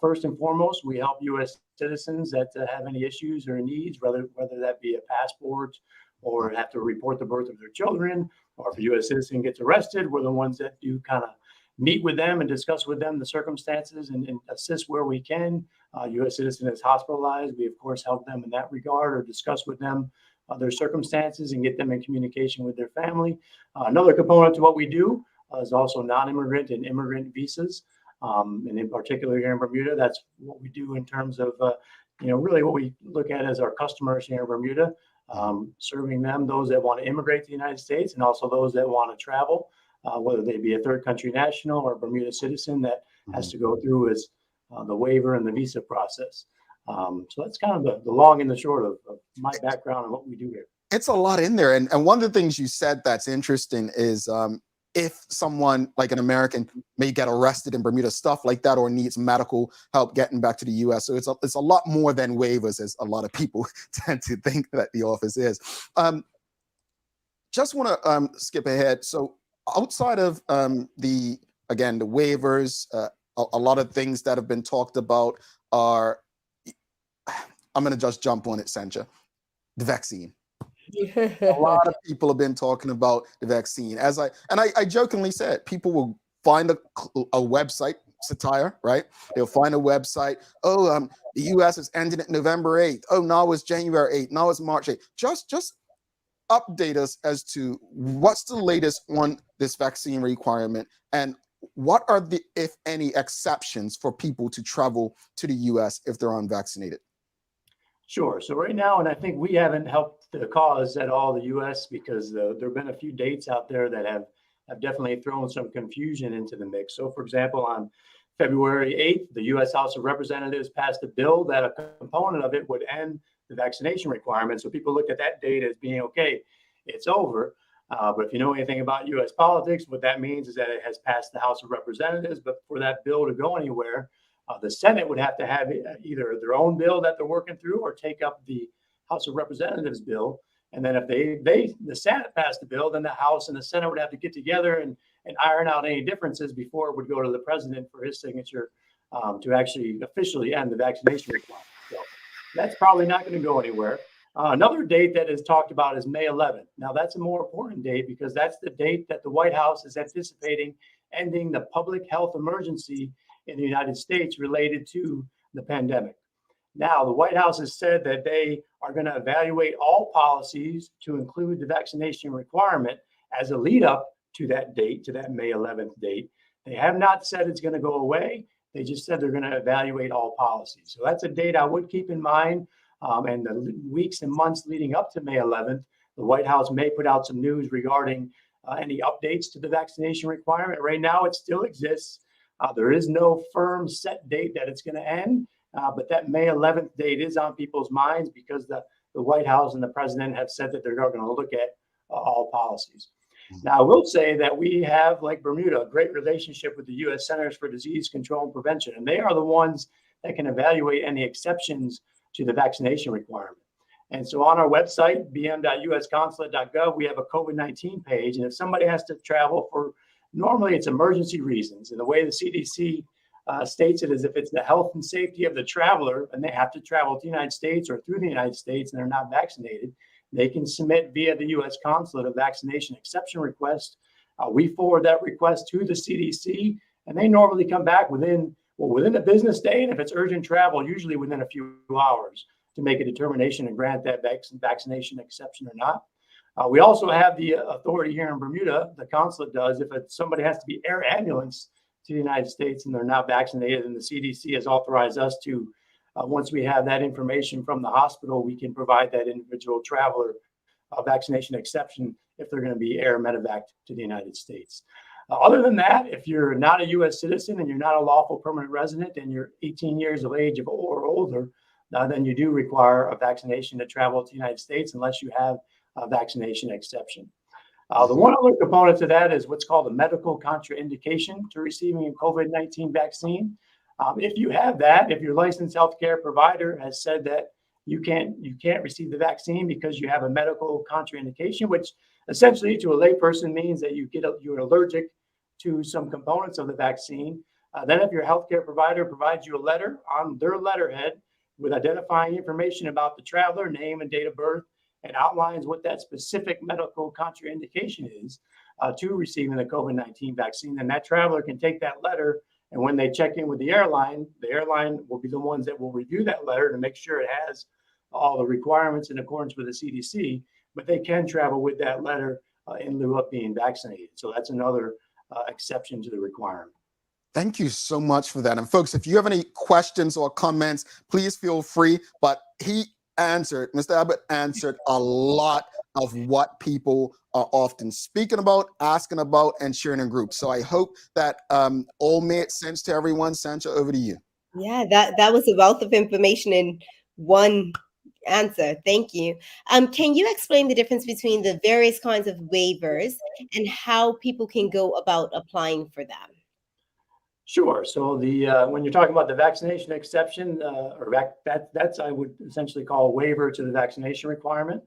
first and foremost, we help U.S. citizens that have any issues or needs, whether that be a passport or have to report the birth of their children, or if a U.S. citizen gets arrested, we're the ones that do kind of meet with them and discuss with them the circumstances and assist where we can. U.S. citizen is hospitalized. We, of course, help them in that regard or discuss with them their circumstances and get them in communication with their family. Another component to what we do is also non-immigrant and immigrant visas. And in particular here in Bermuda, that's what we do in terms of, really what we look at as our customers here in Bermuda, serving them, those that want to immigrate to the United States and also those that want to travel, whether they be a third country national or a Bermuda citizen that has to go through as the waiver and the visa process. So that's kind of the long and the short of my background and what we do here. It's a lot in there. And one of the things you said that's interesting is if someone like an American may get arrested in Bermuda, stuff like that, or needs medical help getting back to the U.S. So it's a lot more than waivers, as a lot of people tend to think that the office is. Just want to skip ahead. So outside of the waivers, a lot of things that have been talked about are, I'm going to just jump on it, Sencha, the vaccine. A lot of people have been talking about the vaccine. I jokingly said, people will find a website, satire, right? They'll find a website. Oh, the U.S. is ending it November 8th. Oh, now it's January 8th. Now it's March 8th. Just update us as to what's the latest on this vaccine requirement and what are the, if any, exceptions for people to travel to the U.S. if they're unvaccinated? Sure. So right now, and I think we haven't helped the cause at all, the U.S., because there have been a few dates out there that have definitely thrown some confusion into the mix. So, for example, on February 8th, the U.S. House of Representatives passed a bill that a component of it would end the vaccination requirement. So people looked at that date as being, okay, it's over. But if you know anything about U.S. politics, what that means is that it has passed the House of Representatives. But for that bill to go anywhere, the Senate would have to have either their own bill that they're working through or take up the House of Representatives bill. And then if the Senate passed the bill, then the House and the Senate would have to get together and iron out any differences before it would go to the president for his signature to actually officially end the vaccination requirement. So that's probably not going to go anywhere. Another date that is talked about is May 11th. Now, that's a more important date because that's the date that the White House is anticipating ending the public health emergency in the United States related to the pandemic. Now, the White House has said that they are going to evaluate all policies to include the vaccination requirement as a lead up to that date, to that May 11th date. They have not said it's going to go away. They just said they're going to evaluate all policies. So that's a date I would keep in mind. And the weeks and months leading up to May 11th, the White House may put out some news regarding any updates to the vaccination requirement. Right now, it still exists. There is no firm set date that it's going to end, but that May 11th date is on people's minds because the White House and the president have said that they're going to look at all policies. Now, I will say that we have, like Bermuda, a great relationship with the U.S. Centers for Disease Control and Prevention, and they are the ones that can evaluate any exceptions to the vaccination requirement. And so on our website, bm.usconsulate.gov, we have a COVID-19 page. And if somebody has to travel for, normally it's emergency reasons. And the way the CDC states it is if it's the health and safety of the traveler and they have to travel to the United States or through the United States and they're not vaccinated, they can submit via the U.S. Consulate a vaccination exception request. We forward that request to the CDC, and they normally come back within a business day, and if it's urgent travel, usually within a few hours to make a determination and grant that vaccination exception or not. We also have the authority here in Bermuda, the consulate does, if somebody has to be air ambulance to the United States and they're not vaccinated, and the CDC has authorized us to, once we have that information from the hospital, we can provide that individual traveler a vaccination exception if they're going to be air medevaced to the United States. Other than that, if you're not a U.S. citizen and you're not a lawful permanent resident and you're 18 years of age or older, then you do require a vaccination to travel to the United States unless you have a vaccination exception. The one other component to that is what's called a medical contraindication to receiving a COVID-19 vaccine. If you have that, if your licensed healthcare provider has said that you can't receive the vaccine because you have a medical contraindication, which essentially to a layperson means that you're allergic to some components of the vaccine. Then if your healthcare provider provides you a letter on their letterhead with identifying information about the traveler, name and date of birth, and outlines what that specific medical contraindication is to receiving the COVID-19 vaccine, then that traveler can take that letter, and when they check in with the airline will be the ones that will review that letter to make sure it has all the requirements in accordance with the CDC, but they can travel with that letter in lieu of being vaccinated. So that's another exception to the requirement. Thank you so much for that. And folks, if you have any questions or comments, please feel free. But Mr. Abbott answered a lot of what people are often speaking about, asking about, and sharing in groups. So I hope that all made sense to everyone. Sancha, over to you. Yeah, that was a wealth of information in one answer. Thank you. Can you explain the difference between the various kinds of waivers and how people can go about applying for them? Sure. So when you're talking about the vaccination exception, that's I would essentially call a waiver to the vaccination requirement.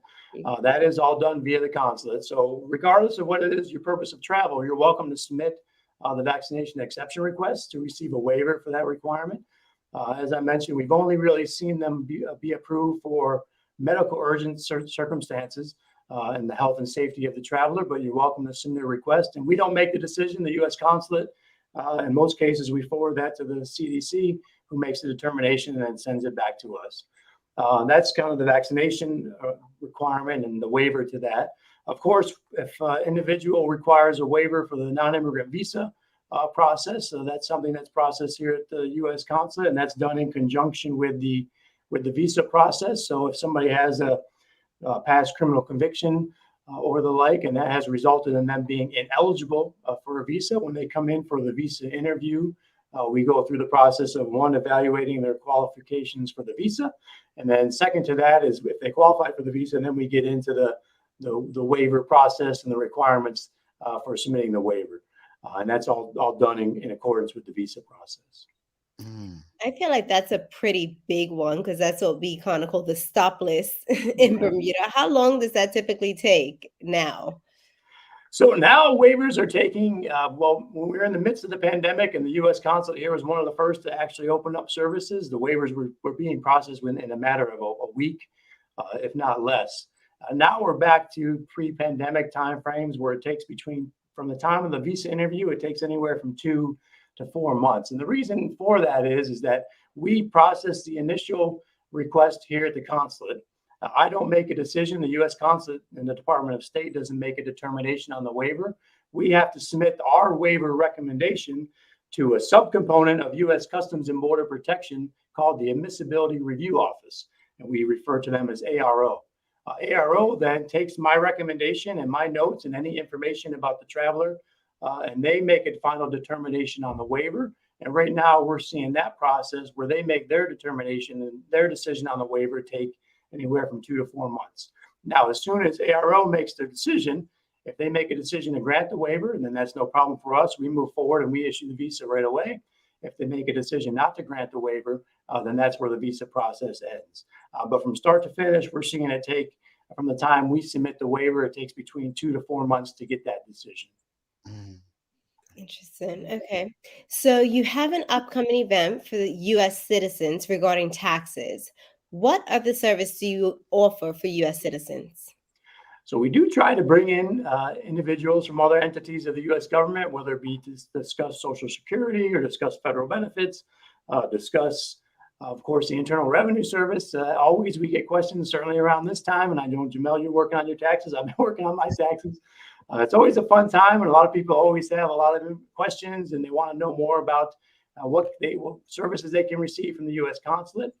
That is all done via the consulate. So regardless of what it is your purpose of travel, you're welcome to submit the vaccination exception request to receive a waiver for that requirement. As I mentioned, we've only really seen them be approved for medical urgent circumstances and the health and safety of the traveler, but you're welcome to submit a request. And we don't make the decision, the U.S. Consulate. In most cases, we forward that to the CDC, who makes the determination and then sends it back to us. That's kind of the vaccination requirement and the waiver to that. Of course, if an individual requires a waiver for the non-immigrant visa process, so that's something that's processed here at the U.S. Consulate, and that's done in conjunction with the visa process. So if somebody has a past criminal conviction or the like, and that has resulted in them being ineligible for a visa, when they come in for the visa interview, we go through the process of evaluating their qualifications for the visa, and then second to that is if they qualify for the visa, and then we get into the waiver process and the requirements for submitting the waiver, and that's all done in accordance with the visa process. I feel like that's a pretty big one because that's what we kind of call the stop list in Bermuda. How long does that typically take now? So now waivers are taking, when we were in the midst of the pandemic and the U.S. Consulate here was one of the first to actually open up services, the waivers were being processed in a matter of a week, if not less. Now we're back to pre-pandemic timeframes where it takes from the time of the visa interview, it takes anywhere from 2 to 4 months. And the reason for that is that we process the initial request here at the consulate. I don't make a decision. The U.S. Consulate and the Department of State doesn't make a determination on the waiver. We have to submit our waiver recommendation to a subcomponent of U.S. Customs and Border Protection called the Admissibility Review Office, and we refer to them as ARO. ARO then takes my recommendation and my notes and any information about the traveler, and they make a final determination on the waiver. And right now we're seeing that process where they make their determination and their decision on the waiver take anywhere from 2 to 4 months. Now, as soon as ARO makes their decision, if they make a decision to grant the waiver, and then that's no problem for us, we move forward and we issue the visa right away. If they make a decision not to grant the waiver, then that's where the visa process ends. But from start to finish, we're seeing it take, from the time we submit the waiver, it takes between 2 to 4 months to get that decision. Interesting. Okay. So you have an upcoming event for the U.S. citizens regarding taxes. What other service do you offer for U.S. citizens? So we do try to bring in individuals from other entities of the U.S. government, whether it be to discuss Social Security or discuss federal benefits, discuss, of course, the Internal Revenue Service. Always we get questions, certainly around this time. And I know, Jamel, you're working on your taxes. I've been working on my taxes. It's always a fun time, and a lot of people always have a lot of questions, and they want to know more about what services they can receive from the U.S. Consulate.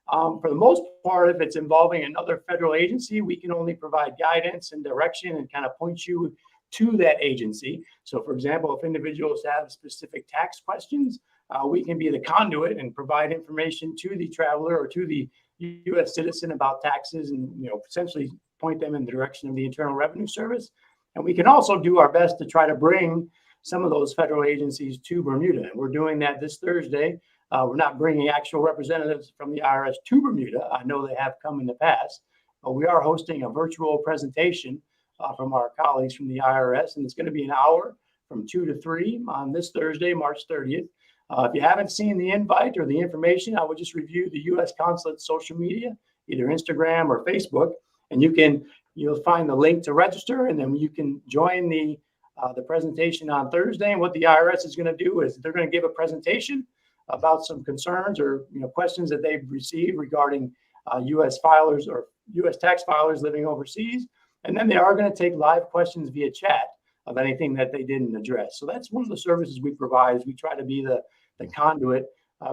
For the most part, if it's involving another federal agency, we can only provide guidance and direction and kind of point you to that agency. So for example, if individuals have specific tax questions, we can be the conduit and provide information to the traveler or to the U.S. citizen about taxes, and essentially point them in the direction of the Internal Revenue Service. And we can also do our best to try to bring some of those federal agencies to Bermuda. And we're doing that this Thursday. We're not bringing actual representatives from the IRS to Bermuda. I know they have come in the past, but we are hosting a virtual presentation from our colleagues from the IRS, and it's going to be an hour from 2 to 3 on this Thursday, March 30th. If you haven't seen the invite or the information, I would just review the U.S. Consulate social media, either Instagram or Facebook, and you'll find the link to register, and then you can join the presentation on Thursday. And what the IRS is going to do is they're going to give a presentation about some concerns or questions that they've received regarding U.S. filers or U.S. tax filers living overseas, and then they are going to take live questions via chat of anything that they didn't address. So that's one of the services we provide. Is we try to be the conduit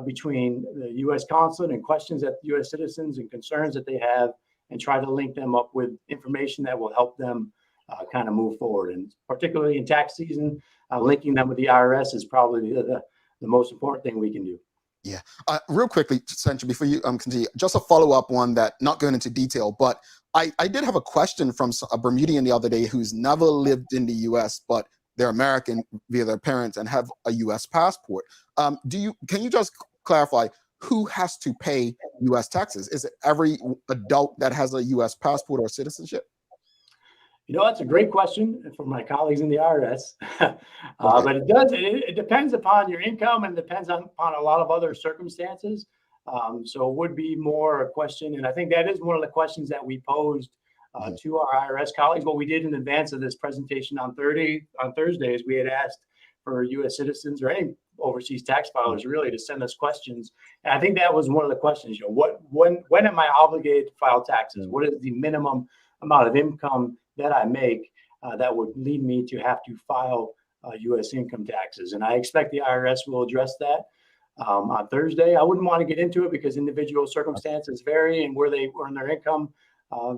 between the U.S. consulate and questions that U.S. citizens and concerns that they have, and try to link them up with information that will help them kind of move forward. And particularly in tax season, linking them with the IRS is probably the most important thing we can do. Yeah. Real quickly, Sancha, before you continue, just a follow-up one that, not going into detail, but I did have a question from a Bermudian the other day who's never lived in the U.S., but they're American via their parents and have a U.S. passport. Can you just clarify who has to pay U.S. taxes? Is it every adult that has a U.S. passport or citizenship? That's a great question for my colleagues in the IRS. But it depends upon your income and depends upon a lot of other circumstances. So it would be more a question, and I think that is one of the questions that we posed to our IRS colleagues. What we did in advance of this presentation on Thursday is we had asked for U.S. citizens or any overseas tax filers really to send us questions. And I think that was one of the questions, when am I obligated to file taxes? What is the minimum amount of income that I make that would lead me to have to file U.S. income taxes? And I expect the IRS will address that on Thursday. I wouldn't want to get into it because individual circumstances vary and where they earn their income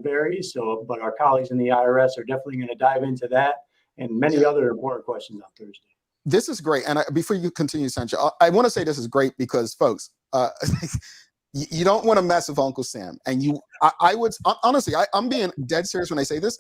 varies. But our colleagues in the IRS are definitely going to dive into that and many other important questions on Thursday. This is great. And before you continue, Sancha, I want to say this is great because, folks, you don't want to mess with Uncle Sam. And I would honestly, I'm being dead serious when I say this.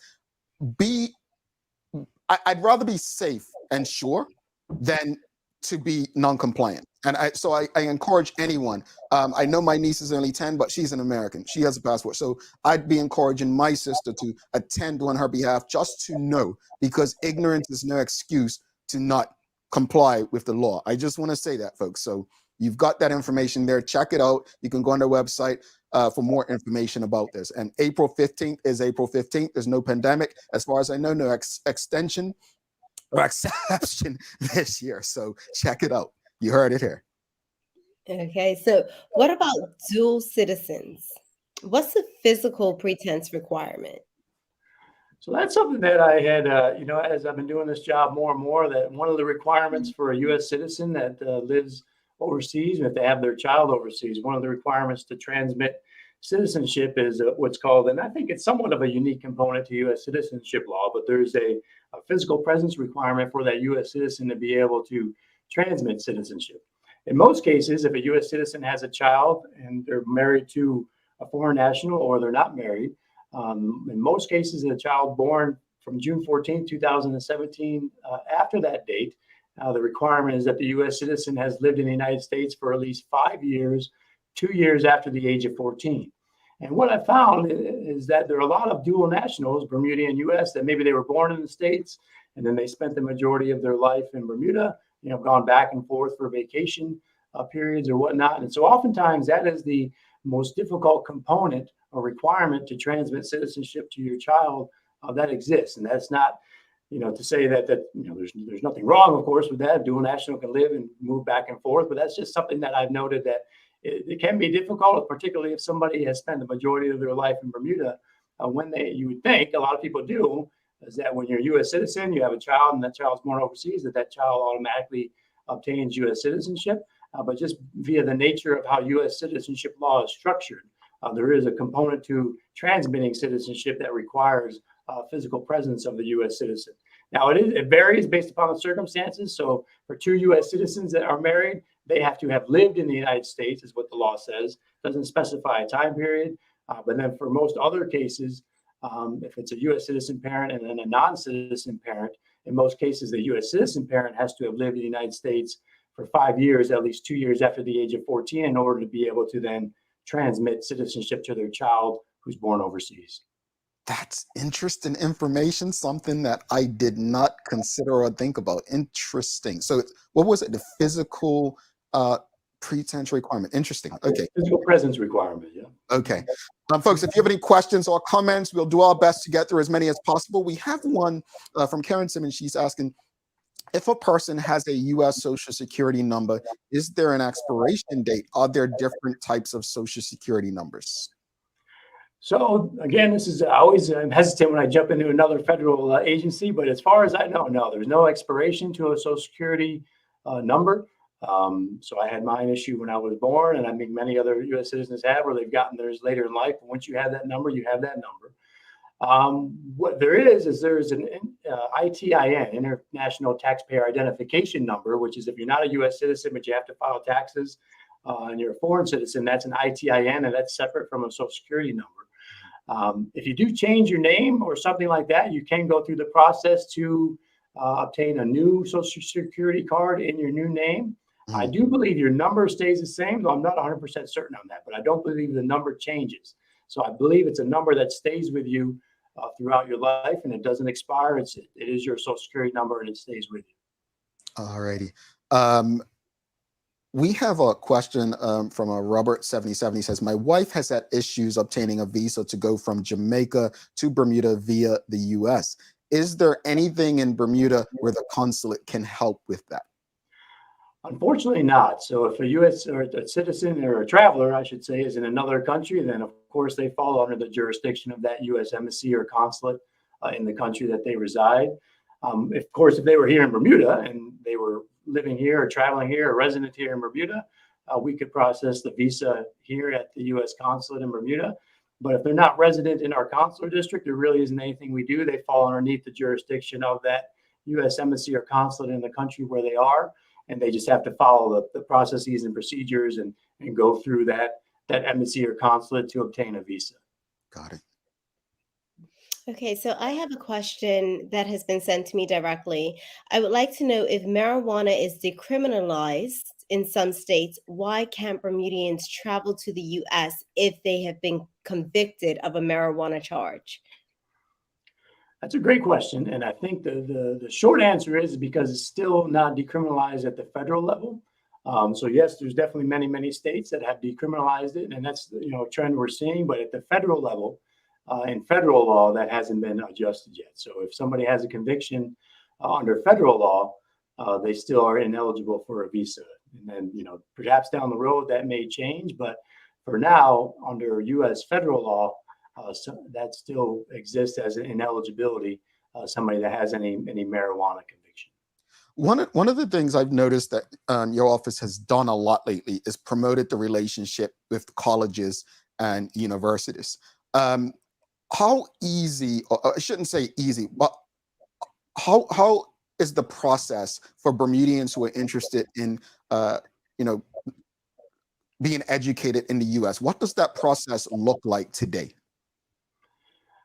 I'd rather be safe and sure than to be non-compliant. And so I encourage anyone. I know my niece is only 10, but she's an American. She has a passport. So I'd be encouraging my sister to attend on her behalf, just to know, because ignorance is no excuse to not comply with the law. I just want to say that, folks. So you've got that information there. Check it out. You can go on their website for more information about this. And April 15th is April 15th. There's no pandemic. As far as I know, no extension or exception this year. So check it out. You heard it here. Okay. So what about dual citizens? What's the physical pretense requirement? So that's something that I had, as I've been doing this job more and more, that one of the requirements for a U.S. citizen that lives overseas, and if they have their child overseas, one of the requirements to transmit citizenship is what's called, and I think it's somewhat of a unique component to U.S. citizenship law, but there's a physical presence requirement for that U.S. citizen to be able to transmit citizenship. In most cases, if a U.S. citizen has a child and they're married to a foreign national or they're not married, in most cases, a child born from June 14, 2017, after that date, the requirement is that the U.S. citizen has lived in the United States for at least 5 years, 2 years after the age of 14. And what I found is that there are a lot of dual nationals, Bermudian U.S., that maybe they were born in the States and then they spent the majority of their life in Bermuda, gone back and forth for vacation periods or whatnot. And so oftentimes that is the most difficult component or requirement to transmit citizenship to your child that exists. And that's not, to say that there's nothing wrong, of course, with that. Dual national can live and move back and forth, but that's just something that I've noted that it can be difficult, particularly if somebody has spent the majority of their life in Bermuda. You would think, a lot of people do, is that when you're a U.S. citizen, you have a child and that child's born overseas, that child automatically obtains U.S. citizenship. But just via the nature of how U.S. citizenship law is structured, there is a component to transmitting citizenship that requires physical presence of the U.S. citizen. Now, it varies based upon the circumstances. So for two U.S. citizens that are married, they have to have lived in the United States, is what the law says. Doesn't specify a time period. But then for most other cases, if it's a U.S. citizen parent and then a non-citizen parent, in most cases, the U.S. citizen parent has to have lived in the United States for 5 years, at least 2 years after the age of 14, in order to be able to then transmit citizenship to their child who's born overseas. That's interesting information, something that I did not consider or think about. Interesting. So what was it? The physical pretense requirement. Interesting. Okay. Physical presence requirement, yeah. Okay. Folks, if you have any questions or comments, we'll do our best to get through as many as possible. We have one from Karen Simmons. She's asking, if a person has a U.S. Social Security number, is there an expiration date? Are there different types of Social Security numbers? So again, this is I'm hesitant when I jump into another federal agency, but as far as I know, no, there's no expiration to a Social Security number. So I had mine issued when I was born, and I think many other U.S. citizens have, where they've gotten theirs later in life. But once you have that number, you have that number. What there is there's an ITIN, International Taxpayer Identification Number, which is if you're not a U.S. citizen, but you have to file taxes and you're a foreign citizen, that's an ITIN, and that's separate from a Social Security number. If you do change your name or something like that, you can go through the process to obtain a new Social Security card in your new name. I do believe your number stays the same, though I'm not 100% certain on that, but I don't believe the number changes. So I believe it's a number that stays with you throughout your life, and it doesn't expire. It is your Social Security number, and it stays with you. All righty. We have a question from a Robert 77. He says, my wife has had issues obtaining a visa to go from Jamaica to Bermuda via the U.S. Is there anything in Bermuda where the consulate can help with that? Unfortunately not. So if a U.S. or a citizen or a traveler, I should say, is in another country, then of course they fall under the jurisdiction of that U.S. embassy or consulate in the country that they reside. Of course, if they were here in Bermuda and they were living here or traveling here or resident here in Bermuda, we could process the visa here at the U.S. consulate in Bermuda. But if they're not resident in our consular district, there really isn't anything we do. They fall underneath the jurisdiction of that U.S. embassy or consulate in the country where they are. And they just have to follow the processes and procedures and go through that embassy or consulate to obtain a visa. Got it. Okay, so I have a question that has been sent to me directly. I would like to know, if marijuana is decriminalized in some states, why can't Bermudians travel to the U.S. if they have been convicted of a marijuana charge? That's a great question. And I think the short answer is because it's still not decriminalized at the federal level. So yes, there's definitely many states that have decriminalized it, and that's a trend we're seeing. But at the federal level, in federal law, that hasn't been adjusted yet. So if somebody has a conviction under federal law, they still are ineligible for a visa. And then perhaps down the road that may change, but for now, under U.S. federal law, so that still exists as an ineligibility. Somebody that has any marijuana conviction. One of the things I've noticed that your office has done a lot lately is promoted the relationship with colleges and universities. How easy, or I shouldn't say easy, but how is the process for Bermudians who are interested in being educated in the U.S.? What does that process look like today?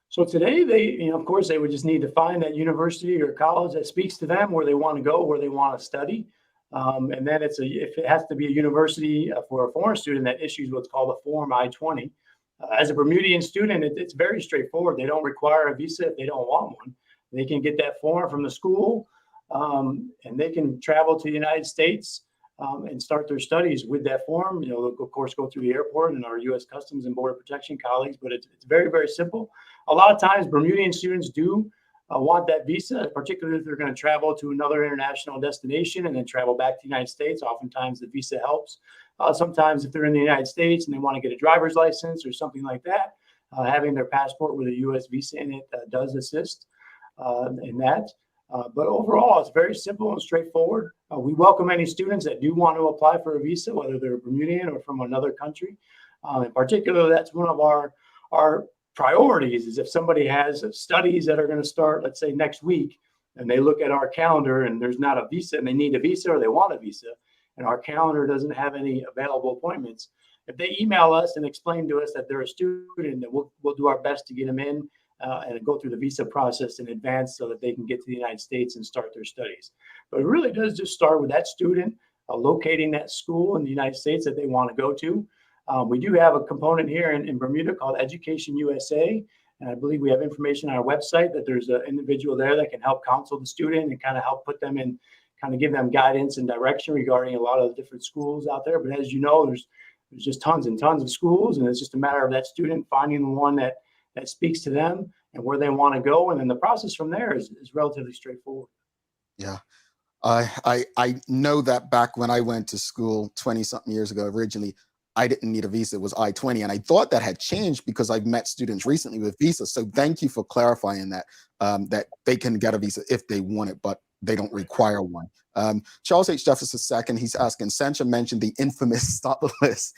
So today, they, of course, they would just need to find that university or college that speaks to them, where they want to go, where they want to study. And then if it has to be a university for a foreign student that issues what's called a Form I-20. As a Bermudian student, it's very straightforward. They don't require a visa if they don't want one. They can get that form from the school, and they can travel to the United States and start their studies with that form. They'll, of course, go through the airport and our U.S. Customs and Border Protection colleagues, but it's very, very simple. A lot of times, Bermudian students do want that visa, particularly if they're going to travel to another international destination and then travel back to the United States. Oftentimes, the visa helps. Sometimes, if they're in the United States and they want to get a driver's license or something like that, having their passport with a U.S. visa in it does assist in that. But overall, it's very simple and straightforward. We welcome any students that do want to apply for a visa, whether they're Bermudian or from another country. In particular, that's one of our priorities is if somebody has studies that are going to start, let's say next week, and they look at our calendar and there's not a visa and they need a visa or they want a visa, and our calendar doesn't have any available appointments. If they email us and explain to us that they're a student, then we'll do our best to get them in and go through the visa process in advance so that they can get to the United States and start their studies. But it really does just start with that student locating that school in the United States that they want to go to. We do have a component here in Bermuda called Education USA. And I believe we have information on our website that there's an individual there that can help counsel the student and kind of help put them in, kind of give them guidance and direction regarding a lot of the different schools out there. But as you know, there's just tons and tons of schools, and it's just a matter of that student finding the one that speaks to them and where they want to go. And then the process from there is relatively straightforward. Yeah. I know that back when I went to school 20 something years ago, originally, I didn't need a visa. It was I-20. And I thought that had changed because I've met students recently with visas. So thank you for clarifying that, that they can get a visa if they want it, but they don't require one. Charles H. Jefferson II, he's asking, Sancha mentioned the infamous stop list.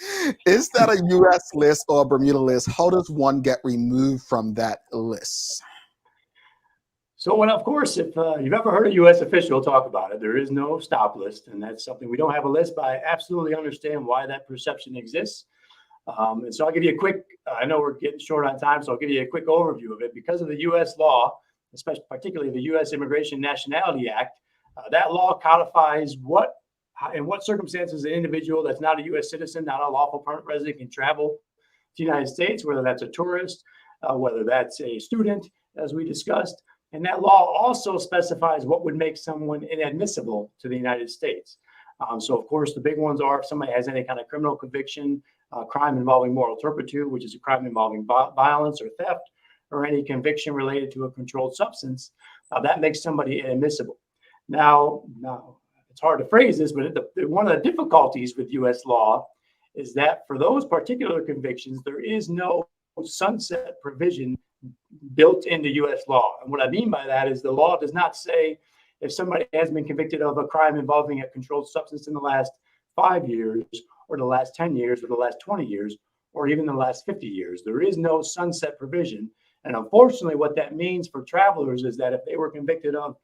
Is that a U.S. list or a Bermuda list? How does one get removed from that list? So, well, of course, if you've ever heard a U.S. official talk about it, there is no stop list, and that's something we don't have a list, but I absolutely understand why that perception exists. And so I'll give you a quick, I know we're getting short on time, so I'll give you a quick overview of it. Because of the U.S. law, especially particularly the U.S. Immigration Nationality Act, that law codifies in what circumstances an individual that's not a U.S. citizen, not a lawful permanent resident, can travel to the United States, whether that's a tourist, whether that's a student, as we discussed. And that law also specifies what would make someone inadmissible to the United States. So, of course, the big ones are if somebody has any kind of criminal conviction, crime involving moral turpitude, which is a crime involving violence or theft, or any conviction related to a controlled substance, that makes somebody inadmissible. Now, it's hard to phrase this, but one of the difficulties with U.S. law is that for those particular convictions, there is no sunset provision built into U.S. law. And what I mean by that is the law does not say if somebody has been convicted of a crime involving a controlled substance in the last 5 years or the last 10 years or the last 20 years or even the last 50 years. There is no sunset provision. And unfortunately, what that means for travelers is that if they were convicted of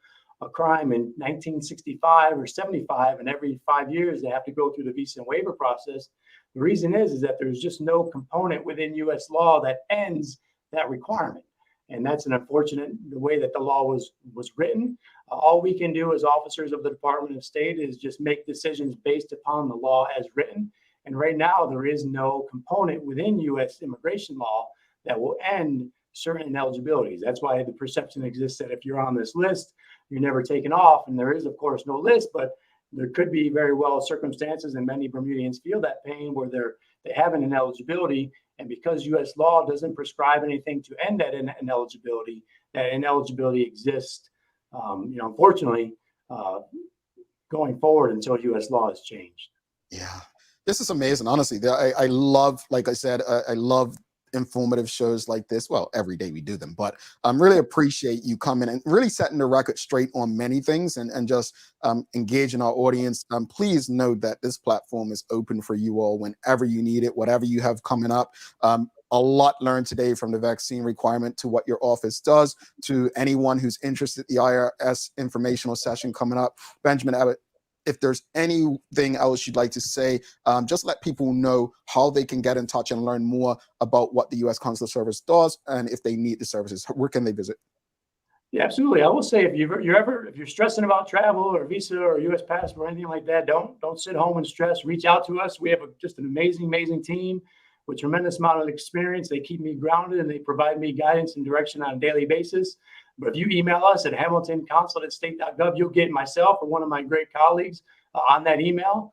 a crime in 1965 or 75 and every 5 years they have to go through the visa and waiver process, the reason is that there's just no component within U.S. law that ends that requirement. And that's an unfortunate, the way that the law was written. All we can do as officers of the Department of State is just make decisions based upon the law as written. And right now, there is no component within U.S. immigration law that will end certain ineligibilities. That's why the perception exists that if you're on this list, you're never taken off. And there is, of course, no list, but there could be very well circumstances, and many Bermudians feel that pain where they have an ineligibility. And because U.S. law doesn't prescribe anything to end that ineligibility, that ineligibility exists, unfortunately, going forward until U.S. law is changed. Yeah, this is amazing. Honestly, I love, like I said, I love informative shows like this. Well, every day we do them, but really appreciate you coming and really setting the record straight on many things and just engaging our audience. Please know that this platform is open for you all whenever you need it, whatever you have coming up. A lot learned today, from the vaccine requirement to what your office does, to anyone who's interested in the IRS informational session coming up. Benjamin Abbott, if there's anything else you'd like to say, just let people know how they can get in touch and learn more about what the U.S. Consular Service does, and if they need the services, where can they visit? Yeah, absolutely. I will say, if you're stressing about travel or visa or U.S. passport or anything like that, don't sit home and stress. Reach out to us. We have just an amazing team with tremendous amount of experience. They keep me grounded and they provide me guidance and direction on a daily basis. But if you email us at hamiltonconsulate@state.gov, you'll get myself or one of my great colleagues on that email.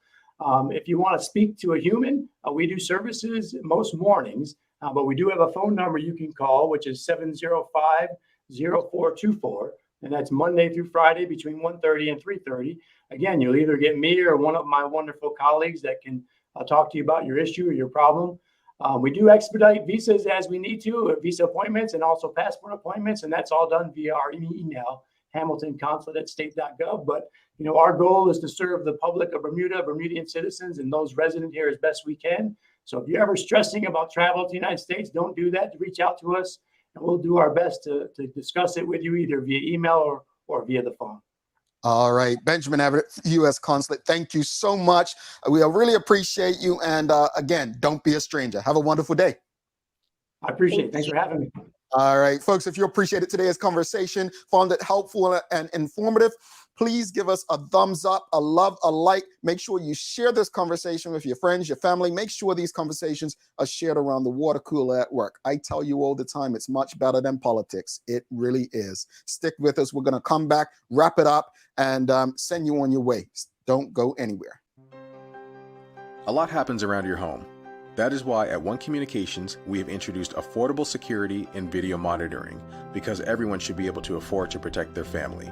If you want to speak to a human, we do services most mornings, but we do have a phone number you can call, which is 705-0424. And that's Monday through Friday between 1:30 and 3:30. Again, you'll either get me or one of my wonderful colleagues that can talk to you about your issue or your problem. We do expedite visas as we need to, visa appointments and also passport appointments, and that's all done via our email, hamiltonconsulate@state.gov. But, our goal is to serve the public of Bermuda, Bermudian citizens, and those resident here as best we can. So if you're ever stressing about travel to the United States, don't do that. Reach out to us, and we'll do our best to discuss it with you either via email or via the phone. All right, Benjamin Abbott, U.S. Consulate, thank you so much. We really appreciate you. And again, don't be a stranger. Have a wonderful day. I appreciate it. Thanks for having me. All right, folks, if you appreciated today's conversation, found it helpful and informative, please give us a thumbs up, a love, a like. Make sure you share this conversation with your friends, your family. Make sure these conversations are shared around the water cooler at work. I tell you all the time, it's much better than politics. It really is. Stick with us. We're going to come back, wrap it up, and send you on your way. Don't go anywhere. A lot happens around your home. That is why at One Communications, we have introduced affordable security and video monitoring, because everyone should be able to afford to protect their family.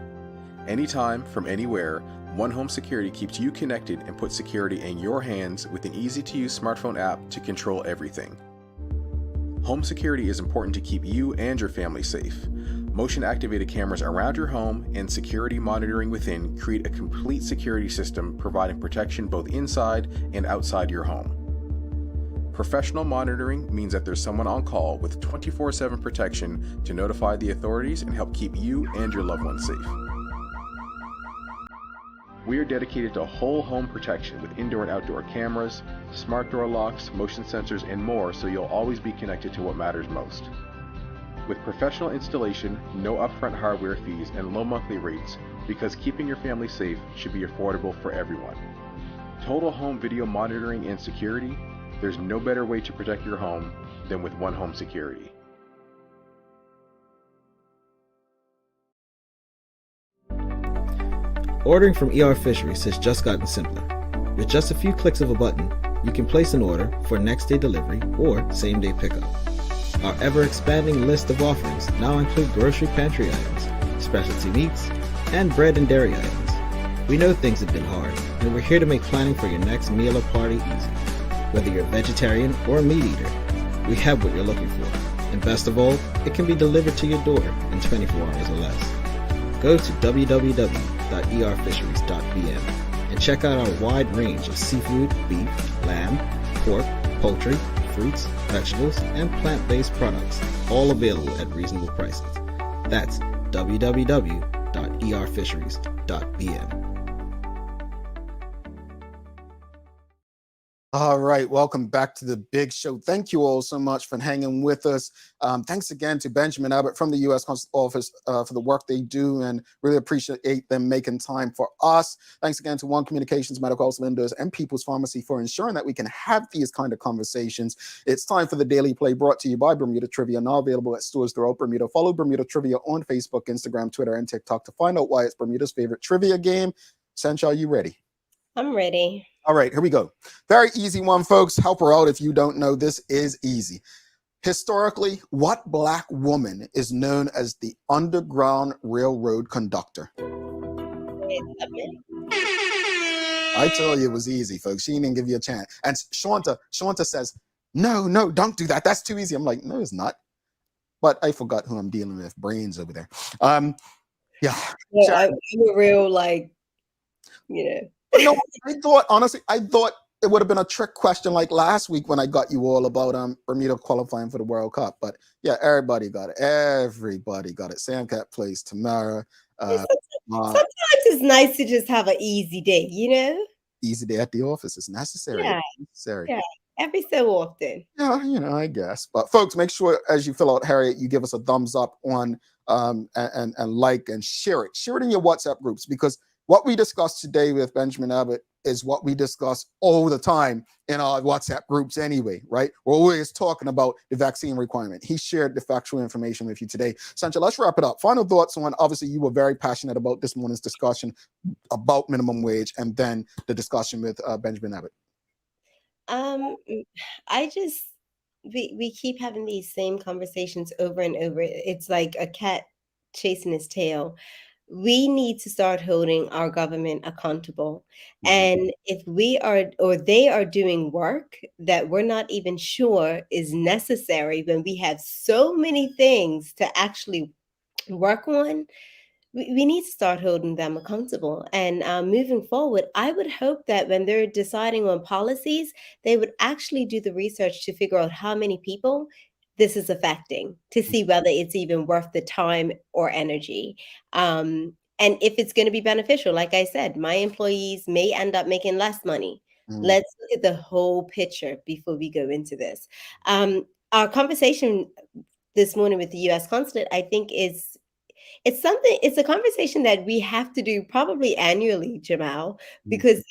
Anytime, from anywhere, One Home Security keeps you connected and puts security in your hands with an easy-to-use smartphone app to control everything. Home security is important to keep you and your family safe. Motion-activated cameras around your home and security monitoring within create a complete security system providing protection both inside and outside your home. Professional monitoring means that there's someone on call with 24/7 protection to notify the authorities and help keep you and your loved ones safe. We are dedicated to whole home protection with indoor and outdoor cameras, smart door locks, motion sensors, and more, so you'll always be connected to what matters most. With professional installation, no upfront hardware fees, and low monthly rates, because keeping your family safe should be affordable for everyone. Total home video monitoring and security, there's no better way to protect your home than with One Home Security. Ordering from ER Fisheries has just gotten simpler. With just a few clicks of a button, you can place an order for next-day delivery or same-day pickup. Our ever-expanding list of offerings now include grocery pantry items, specialty meats, and bread and dairy items. We know things have been hard, and we're here to make planning for your next meal or party easy. Whether you're a vegetarian or a meat eater, we have what you're looking for. And best of all, it can be delivered to your door in 24 hours or less. Go to www.erfisheries.bm and check out our wide range of seafood, beef, lamb, pork, poultry, fruits, vegetables, and plant-based products, all available at reasonable prices. That's www.erfisheries.bm. All right, welcome back to the big show. Thank you all so much for hanging with us. Thanks again to Benjamin Abbott from the U.S. Consulate Office for the work they do, and really appreciate them making time for us. Thanks again to One Communications, Medical House Lenders, and People's Pharmacy for ensuring that we can have these kind of conversations. It's time for the Daily Play, brought to you by Bermuda Trivia, now available at stores throughout Bermuda. Follow Bermuda Trivia on Facebook, Instagram, Twitter, and TikTok to find out why it's Bermuda's favorite trivia game. Sancha, are you ready? I'm ready. All right, here we go. Very easy one, folks. Help her out if you don't know. This is easy. Historically, what Black woman is known as the Underground Railroad conductor? I told you it was easy, folks. She didn't give you a chance. And Shanta says, no, don't do that. That's too easy. I'm like, no, it's not. But I forgot who I'm dealing with. Brains over there. Yeah. I'm a real, No, I thought it would have been a trick question like last week when I got you all about Bermuda qualifying for the World Cup. But yeah, everybody got it. Everybody got it. Sam Cat plays Tamara. Sometimes it's nice to just have an easy day, Easy day at the office is necessary. Yeah. Necessary. Yeah, every so often. Yeah, I guess. But folks, make sure as you fill out Harriet, you give us a thumbs up on and like and share it. Share it in your WhatsApp groups, because what we discussed today with Benjamin Abbott is what we discuss all the time in our WhatsApp groups anyway, right? We're always talking about the vaccine requirement. He shared the factual information with you today. Sancha, let's wrap it up. Final thoughts on, obviously, you were very passionate about this morning's discussion about minimum wage, and then the discussion with Benjamin Abbott. We keep having these same conversations over and over. It's like a cat chasing his tail. We need to start holding our government accountable. And if we are, or they are doing work that we're not even sure is necessary, when we have so many things to actually work on, we need to start holding them accountable. And moving forward, I would hope that when they're deciding on policies, they would actually do the research to figure out how many people this is affecting, to see whether it's even worth the time or energy. And if it's going to be beneficial. Like I said, my employees may end up making less money. Let's look at the whole picture before we go into this. Our conversation this morning with the U.S. Consulate, I think, it's a conversation that we have to do probably annually, Jamal, because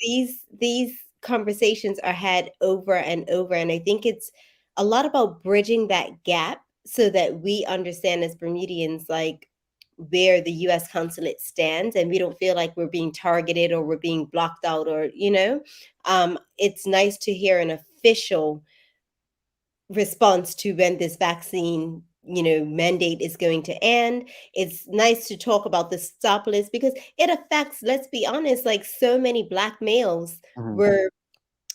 these conversations are had over and over. And I think it's a lot about bridging that gap so that we understand as Bermudians, like, where the US consulate stands, and we don't feel like we're being targeted or we're being blocked out, or it's nice to hear an official response to when this vaccine mandate is going to end. It's nice to talk about the stop list because it affects, let's be honest, like so many Black males where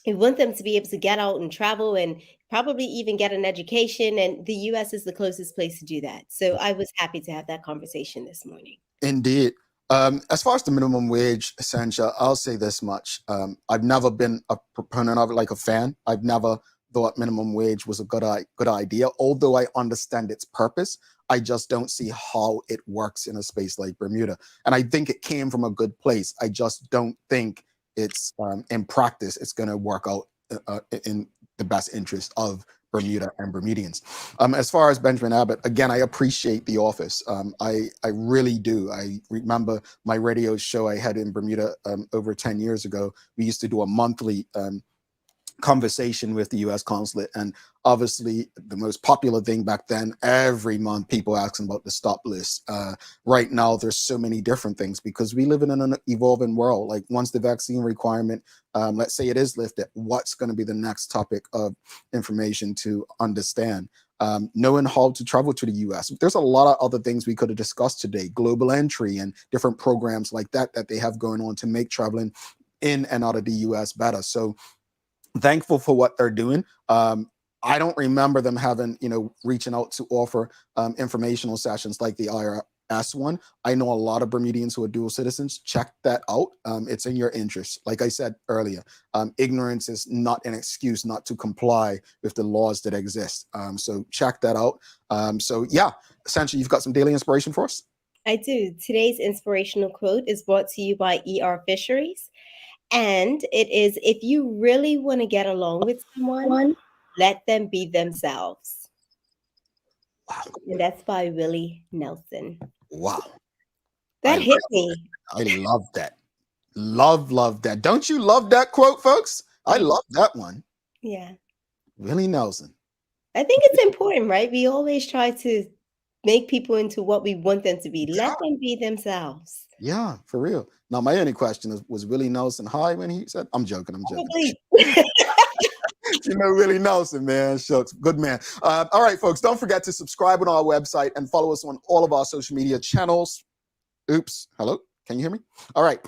we want them to be able to get out and travel and probably even get an education, and the US is the closest place to do that. So I was happy to have that conversation this morning. Indeed. As far as the minimum wage, Sancha, I'll say this much. I've never been a proponent of it, like a fan. I've never thought minimum wage was a good idea, although I understand its purpose. I just don't see how it works in a space like Bermuda. And I think it came from a good place. I just don't think it's in practice, it's going to work out in the best interest of Bermuda and Bermudians. As far as Benjamin Abbott, again, I appreciate the office. I really do. I remember my radio show I had in Bermuda over 10 years ago. We used to do a monthly conversation with the U.S. Consulate, and obviously the most popular thing back then, every month people asking about the stop list. Right now there's so many different things because we live in an evolving world. Like once the vaccine requirement, let's say it is lifted, what's going to be the next topic of information to understand? Knowing how to travel to the U.S. There's a lot of other things we could have discussed today, global entry and different programs like that they have going on to make traveling in and out of the U.S. better. So thankful for what they're doing. I don't remember them having, reaching out to offer informational sessions like the IRS one. I know a lot of Bermudians who are dual citizens. Check that out. It's in your interest. Like I said earlier, ignorance is not an excuse not to comply with the laws that exist. So check that out. So yeah, essentially, you've got some daily inspiration for us? I do. Today's inspirational quote is brought to you by ER Fisheries. And it is, if you really want to get along with someone, let them be themselves. Wow. And that's by Willie Nelson. Wow. That hit me. I love that. Love that. Don't you love that quote, folks? I love that one. Yeah. Willie Nelson. I think it's important, right? We always try to make people into what we want them to be. Let them be themselves. Yeah, for real. Now, my only question is, was Willie Nelson high when he said, I'm joking. Willie Nelson, man. Shucks. Good man. All right, folks, don't forget to subscribe on our website and follow us on all of our social media channels. Oops. Hello? Can you hear me? All right.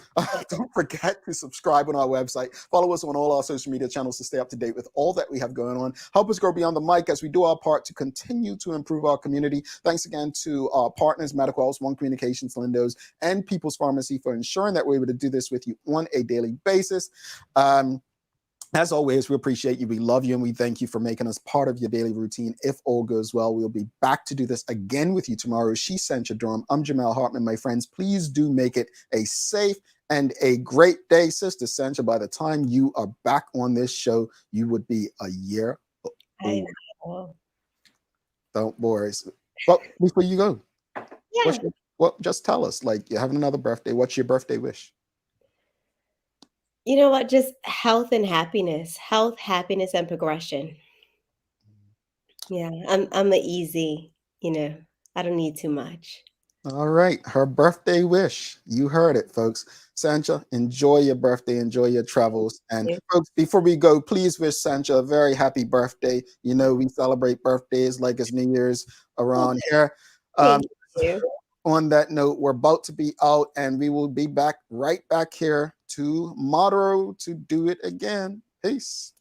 Don't forget to subscribe on our website. Follow us on all our social media channels to stay up to date with all that we have going on. Help us grow beyond the mic as we do our part to continue to improve our community. Thanks again to our partners, Medical House, One Communications, Lindos, and People's Pharmacy for ensuring that we're able to do this with you on a daily basis. As always, we appreciate you. We love you, and we thank you for making us part of your daily routine. If all goes well, we'll be back to do this again with you tomorrow. She's Sancha Durham. I'm Jamal Hartman, my friends. Please do make it a safe and a great day. Sister Sancha, by the time you are back on this show, you would be a year old. Don't worry. Well, before you go, just tell us, like, you're having another birthday. What's your birthday wish? You know what? Just health and happiness. Health, happiness, and progression. Yeah, I'm an easy, I don't need too much. All right. Her birthday wish. You heard it, folks. Sancha, enjoy your birthday. Enjoy your travels. And folks, before we go, please wish Sancha a very happy birthday. We celebrate birthdays like it's New Year's around here. Thank you. On that note, we're about to be out, and we will be right back here tomorrow to do it again. Peace.